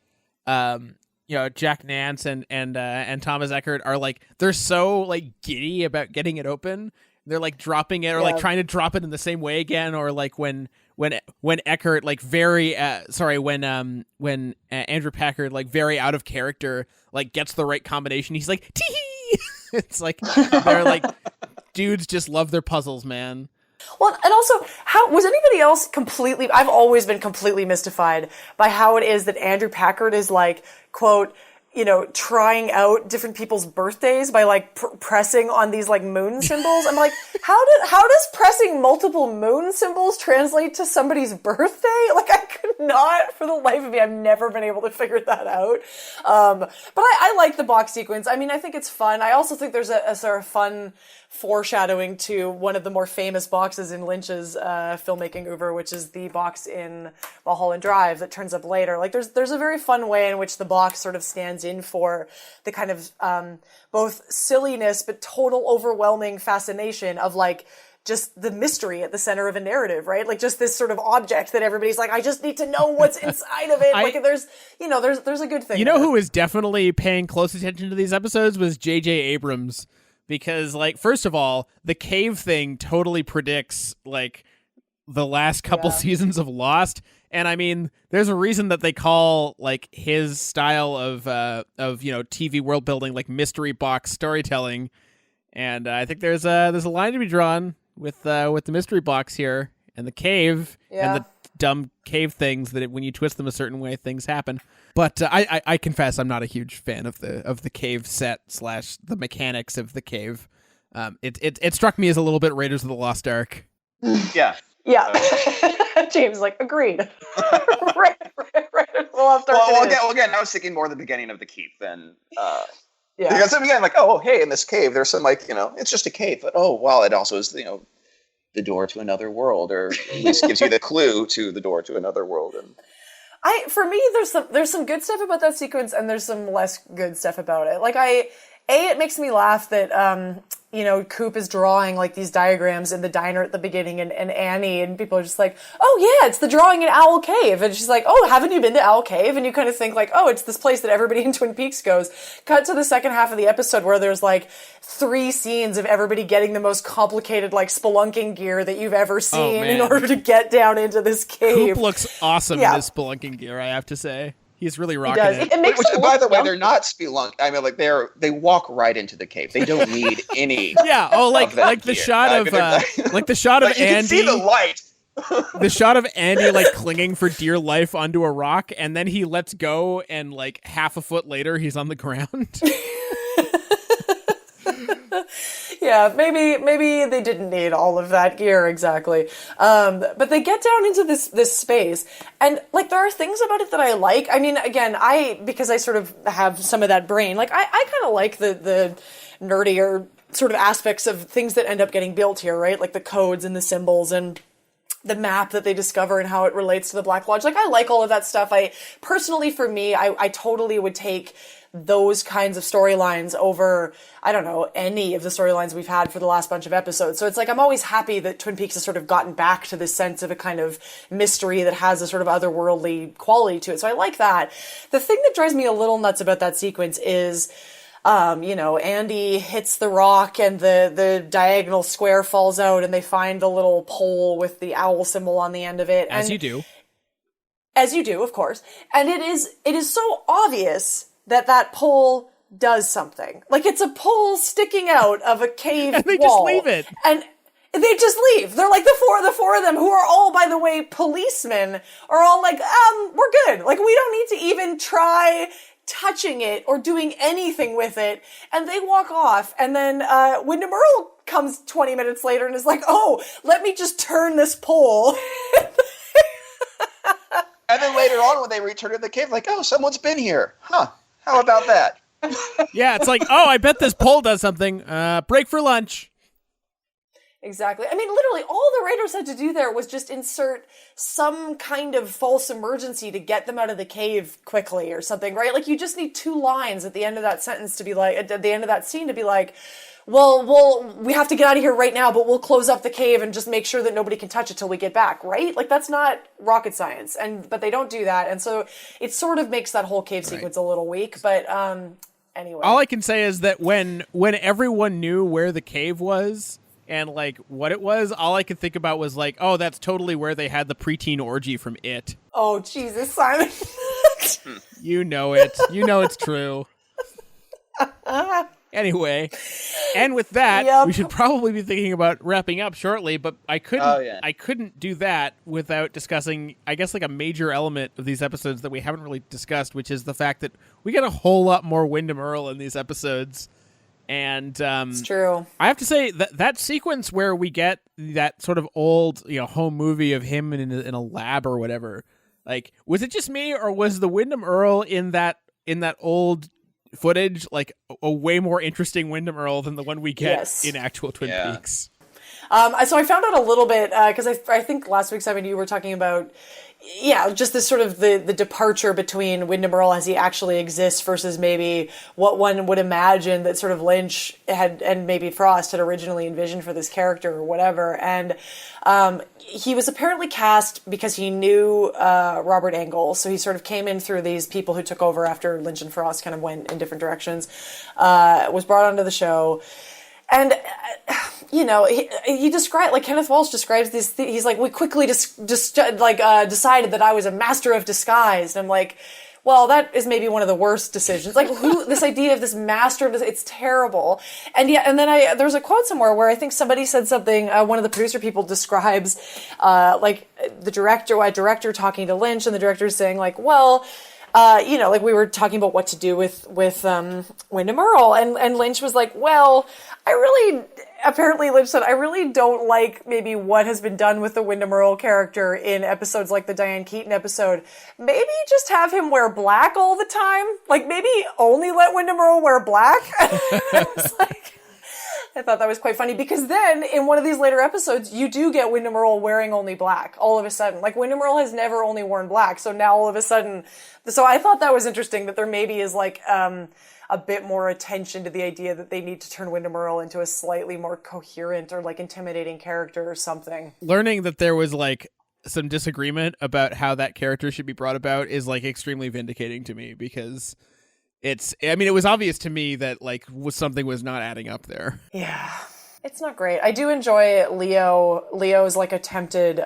Jack Nance and Thomas Eckert are like, they're so like giddy about getting it open. They're like dropping it or like trying to drop it in the same way again, or like when Eckert like when Andrew Packard like very out of character like gets the right combination, he's like tee. It's like they're like dudes just love their puzzles, man. Well, and also, how was anybody else completely? I've always been completely mystified by how it is that Andrew Packard is like, quote, trying out different people's birthdays by like pressing on these like moon symbols. I'm like, how does pressing multiple moon symbols translate to somebody's birthday? Like, I could not, for the life of me, I've never been able to figure that out. But I like the box sequence. I mean, I think it's fun. I also think there's a sort of fun foreshadowing to one of the more famous boxes in Lynch's filmmaking oeuvre, which is the box in Mulholland Drive that turns up later. Like, there's a very fun way in which the box sort of stands in for the kind of both silliness but total overwhelming fascination of like just the mystery at the center of a narrative, right? Like just this sort of object that everybody's like, I just need to know what's inside of it. Like there's a good thing. Who is definitely paying close attention to these episodes was J.J. Abrams. Because, like, first of all, the cave thing totally predicts, like, the last couple seasons of Lost. And, I mean, there's a reason that they call, like, his style of TV world building, like, mystery box storytelling. And I think there's a line to be drawn with the mystery box here and the cave and the dumb cave things that when you twist them a certain way, things happen. But I confess I'm not a huge fan of the cave set / the mechanics of the cave. It struck me as a little bit Raiders of the Lost Ark. Yeah. James like agreed. Raiders of the Lost Ark. Well, again, I was thinking more the beginning of the keep than. Because again, like, oh, hey, in this cave, there's some like it's just a cave, but oh, well, it also is the door to another world, or at least gives you the clue to the door to another world. And for me, there's some good stuff about that sequence, and there's some less good stuff about it. Like it makes me laugh that Coop is drawing like these diagrams in the diner at the beginning, and Annie and people are just like, oh yeah, it's the drawing in Owl Cave, and she's like, oh, haven't you been to Owl Cave? And you kind of think like, oh, it's this place that everybody in Twin Peaks goes. Cut to the second half of the episode where there's like 3 scenes of everybody getting the most complicated like spelunking gear that you've ever seen in order to get down into this cave. Coop looks awesome in his spelunking gear, I have to say. He's really rocking it. It makes by the way, they're not spelunk. I mean, like they walk right into the cave. They don't need any. Yeah. Oh, like the shot of like the shot of you Andy. Can see the light. The shot of Andy like clinging for dear life onto a rock, and then he lets go, and like half a foot later, he's on the ground. Yeah, maybe they didn't need all of that gear exactly. But they get down into this space, and like there are things about it that I like. I mean, again, because I sort of have some of that brain, like I kind of like the nerdier sort of aspects of things that end up getting built here, right? Like the codes and the symbols and the map that they discover and how it relates to the Black Lodge. Like I like all of that stuff. Personally, for me, I totally would take those kinds of storylines over, I don't know, any of the storylines we've had for the last bunch of episodes. So it's like I'm always happy that Twin Peaks has sort of gotten back to this sense of a kind of mystery that has a sort of otherworldly quality to it. So I like that. The thing that drives me a little nuts about that sequence is Andy hits the rock and the diagonal square falls out, and they find the little pole with the owl symbol on the end of it. As you do. As you do, of course. And it is so obvious that pole does something. Like, it's a pole sticking out of a cave and they wall. just leave it. And they just leave. They're like the four of them, who are all, by the way, policemen, are all like, we're good. Like, we don't need to even try touching it or doing anything with it. And they walk off. And then Wyndham Earle comes 20 minutes later and is like, oh, let me just turn this pole. And then later on, when they return to the cave, like, oh, someone's been here. Huh. How about that? Yeah, it's like, oh, I bet this pole does something. Break for lunch. Exactly. I mean, literally, all the Raiders had to do there was just insert some kind of false emergency to get them out of the cave quickly or something, right? Like, you just need 2 lines at the end of that sentence to be like, at the end of that scene to be like, well, we have to get out of here right now, but we'll close up the cave and just make sure that nobody can touch it till we get back, right? Like, that's not rocket science. But they don't do that. And so it sort of makes that whole cave sequence a little weak. But anyway. All I can say is that when everyone knew where the cave was and, like, what it was, all I could think about was, like, oh, that's totally where they had the preteen orgy from It. Oh, Jesus, Simon. You know it. You know it's true. Anyway, and with that, Yep. we should probably be thinking about wrapping up shortly, but I couldn't Oh, I couldn't do that without discussing, I guess, like a major element of these episodes that we haven't really discussed, which is the fact that we get a whole lot more Wyndham Earle in these episodes. And It's true. I have to say that sequence where we get that sort of old, home movie of him in a lab or whatever, like, was it just me, or was the Wyndham Earle in that old footage like a way more interesting Wyndham Earle than the one we get in actual Twin Peaks? So I found out a little bit because I think last week, Simon, you were talking about just this sort of the departure between Wyndham Earle as he actually exists versus maybe what one would imagine that sort of Lynch had and maybe Frost had originally envisioned for this character or whatever. And he was apparently cast because he knew Robert Engel, so he sort of came in through these people who took over after Lynch and Frost kind of went in different directions. Was brought onto the show. And, he described, like Kenneth Walsh describes these things. He's like, we quickly decided that I was a master of disguise. And I'm like, well, that is maybe one of the worst decisions. Like, this idea of this master, it's terrible. And there's a quote somewhere where I think somebody said something, one of the producer people describes, a director talking to Lynch, and the director is saying, like, well, like we were talking about what to do with Wyndham Earle, and Lynch was like, well, apparently Lynch said, I really don't like maybe what has been done with the Wyndham Earle character in episodes like the Diane Keaton episode. Maybe just have him wear black all the time. Like, maybe only let Wyndham Earle wear black. I thought that was quite funny because then in one of these later episodes, you do get Wyndham Earle wearing only black all of a sudden. Like, Wyndham Earle has never only worn black. So now all of a sudden, so I thought that was interesting that there maybe is like, a bit more attention to the idea that they need to turn Wyndham Earle into a slightly more coherent or like intimidating character or something. Learning that there was like some disagreement about how that character should be brought about is like extremely vindicating to me, because it was obvious to me that like something was not adding up there. Yeah, it's not great. I do enjoy Leo's like attempted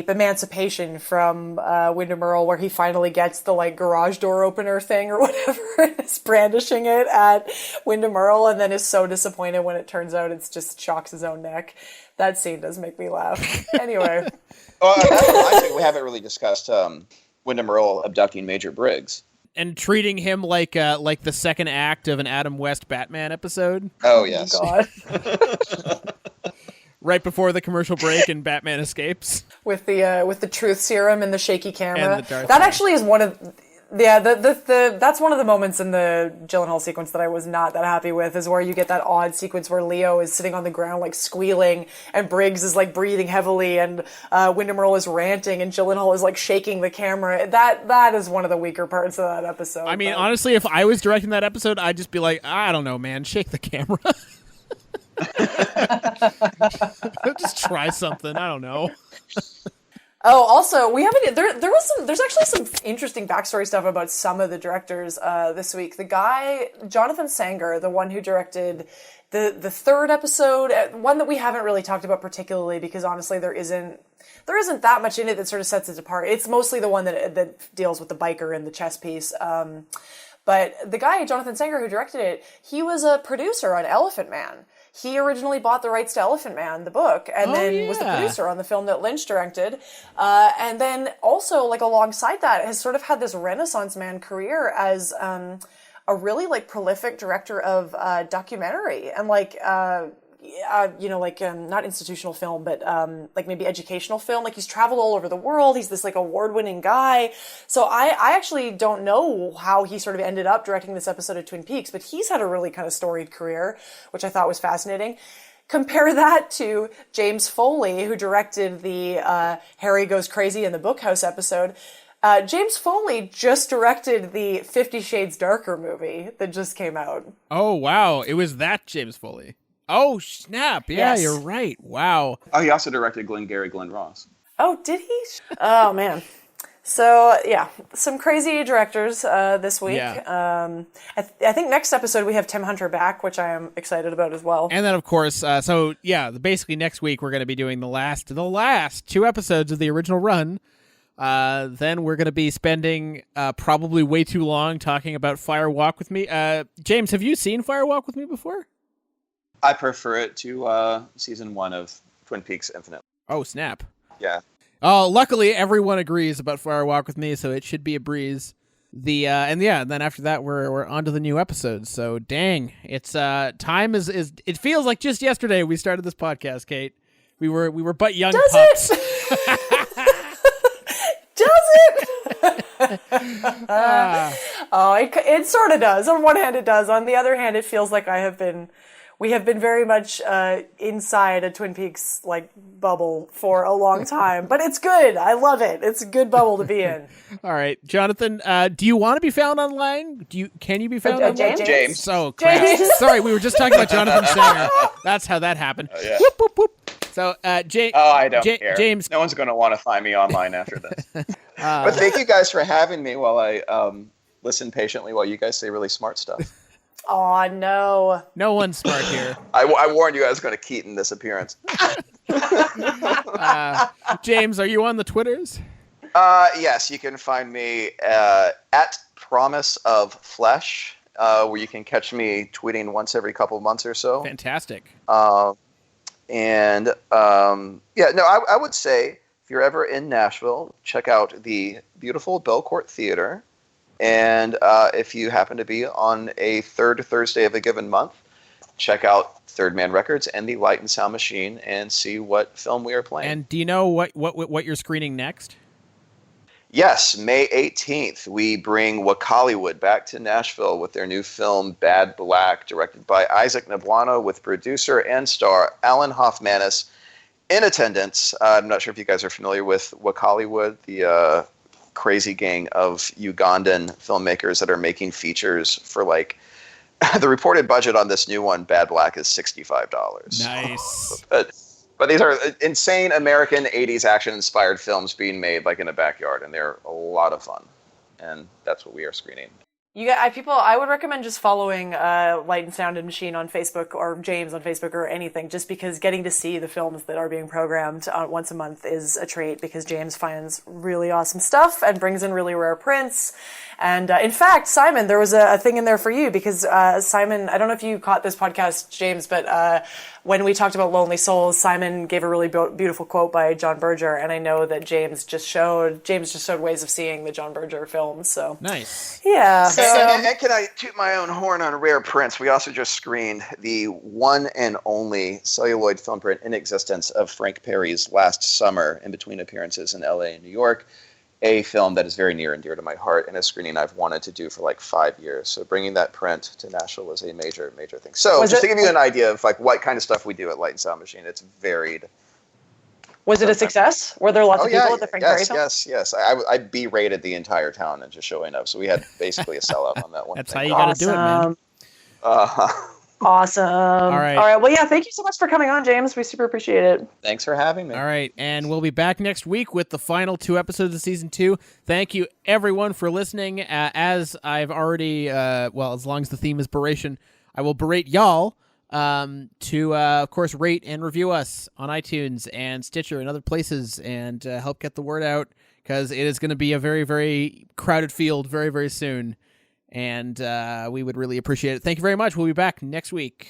emancipation from Wyndham Earle, where he finally gets the like garage door opener thing or whatever and is brandishing it at Wyndham Earle, and then is so disappointed when it turns out it's just shocks his own neck. That scene does make me laugh. Anyway. That reminds me, we haven't really discussed Wyndham Earle abducting Major Briggs. And treating him like the second act of an Adam West Batman episode. Oh, yes. God. Right before the commercial break and Batman escapes. With the truth serum and the shaky camera. And the Darth that actually is one of that's one of the moments in the Gyllenhaal sequence that I was not that happy with, is where you get that odd sequence where Leo is sitting on the ground like squealing and Briggs is like breathing heavily and Wyndham Earle is ranting and Gyllenhaal is like shaking the camera. That is one of the weaker parts of that episode. I mean, honestly, if I was directing that episode, I'd just be like, I don't know, man, shake the camera. Just try something. I don't know. Oh, also, we haven't. There's actually some interesting backstory stuff about some of the directors this week. The guy Jonathan Sanger, the one who directed the third episode, one that we haven't really talked about particularly because honestly there isn't that much in it that sort of sets it apart. It's mostly the one that deals with the biker and the chess piece. But the guy Jonathan Sanger who directed it, he was a producer on Elephant Man. He originally bought the rights to Elephant Man, the book, and then was the producer on the film that Lynch directed. And then also, like, alongside that, has sort of had this Renaissance man career as a really, like, prolific director of documentary and, like, not institutional film, but like maybe educational film. Like, he's traveled all over the world. He's this like award-winning guy. So I actually don't know how he sort of ended up directing this episode of Twin Peaks, but he's had a really kind of storied career, which I thought was fascinating. Compare that to James Foley, who directed the Harry Goes Crazy in the Bookhouse episode. James Foley just directed the 50 Shades Darker movie that just came out. Oh, wow. It was that James Foley. Oh, snap. Yeah, Yes. You're right. Wow. Oh, he also directed Glengarry Glen Ross. Oh, did he? Oh, man. So, yeah, some crazy directors this week. Yeah. I think next episode we have Tim Hunter back, which I am excited about as well. And then, of course, basically next week we're going to be doing the last 2 episodes of the original run Then we're going to be spending probably way too long talking about Fire Walk with Me. James, have you seen Fire Walk with Me before? I prefer it to season 1 of Twin Peaks Infinite. Oh, snap. Yeah. Oh, luckily everyone agrees about Fire Walk with Me, so it should be a breeze. And then after that we're on to the new episodes. So dang, it's time is it feels like just yesterday we started this podcast, Kate. We were but young pups. It sort of does. On one hand, it does. On the other hand, it feels like we have been very much inside a Twin Peaks like bubble for a long time. But it's good. I love it. It's a good bubble to be in. All right, Jonathan. Do you want to be found online? Can you be found online? James. So crap. James. Sorry, we were just talking about Jonathan Sanger. That's how that happened. Yeah. Whoop, whoop, whoop. So, I don't care. James, no one's going to want to find me online after this. But thank you guys for having me while I listen patiently while you guys say really smart stuff. Oh, no. No one's smart here. I warned you I was going to Keaton this appearance. James, are you on the Twitters? Yes, you can find me at Promise of Flesh, where you can catch me tweeting once every couple of months or so. Fantastic. I would say if you're ever in Nashville, check out the beautiful Belcourt Theater. And if you happen to be on a third Thursday of a given month, check out Third Man Records and the Light and Sound Machine and see what film we are playing. And do you know what you're screening next? Yes, May 18th, we bring Wakaliwood back to Nashville with their new film Bad Black, directed by Isaac Nabuano, with producer and star Alan Hoffmanis in attendance. I'm not sure if you guys are familiar with Wakaliwood, the crazy gang of Ugandan filmmakers that are making features for the reported budget on this new one, Bad Black, is $65. Nice. But these are insane American 80s action-inspired films being made in a backyard, and they're a lot of fun. And that's what we are screening. I would recommend just following Light and Sound and Machine on Facebook, or James on Facebook, or anything, just because getting to see the films that are being programmed once a month is a treat, because James finds really awesome stuff and brings in really rare prints. And in fact, Simon, there was a thing in there for you, because Simon, I don't know if you caught this podcast, James, but when we talked about Lonely Souls, Simon gave a really beautiful quote by John Berger, and I know that James just showed ways of seeing the John Berger films. So nice. Yeah. And can I toot my own horn on rare prints? We also just screened the one and only celluloid film print in existence of Frank Perry's Last Summer, in between appearances in LA and New York. A film that is very near and dear to my heart, and a screening I've wanted to do for 5 years. So bringing that print to Nashville was a major, major thing. So to give you an idea of what kind of stuff we do at Light and Sound Machine, it's varied. Was it a success? Were there lots of people at the Frank Perry film? Yes. I berated the entire town into showing up. So we had basically a sellout on that one. That's how you got to do it, man. Awesome. All right. Well, yeah, thank you so much for coming on, James. We super appreciate it. Thanks for having me. All right. And we'll be back next week with the final 2 episodes of season 2. Thank you, everyone, for listening. As I've already, as long as the theme is beration, I will berate y'all to, of course, rate and review us on iTunes and Stitcher and other places, and help get the word out, because it is going to be a very, very crowded field very, very soon. And we would really appreciate it. Thank you very much. We'll be back next week.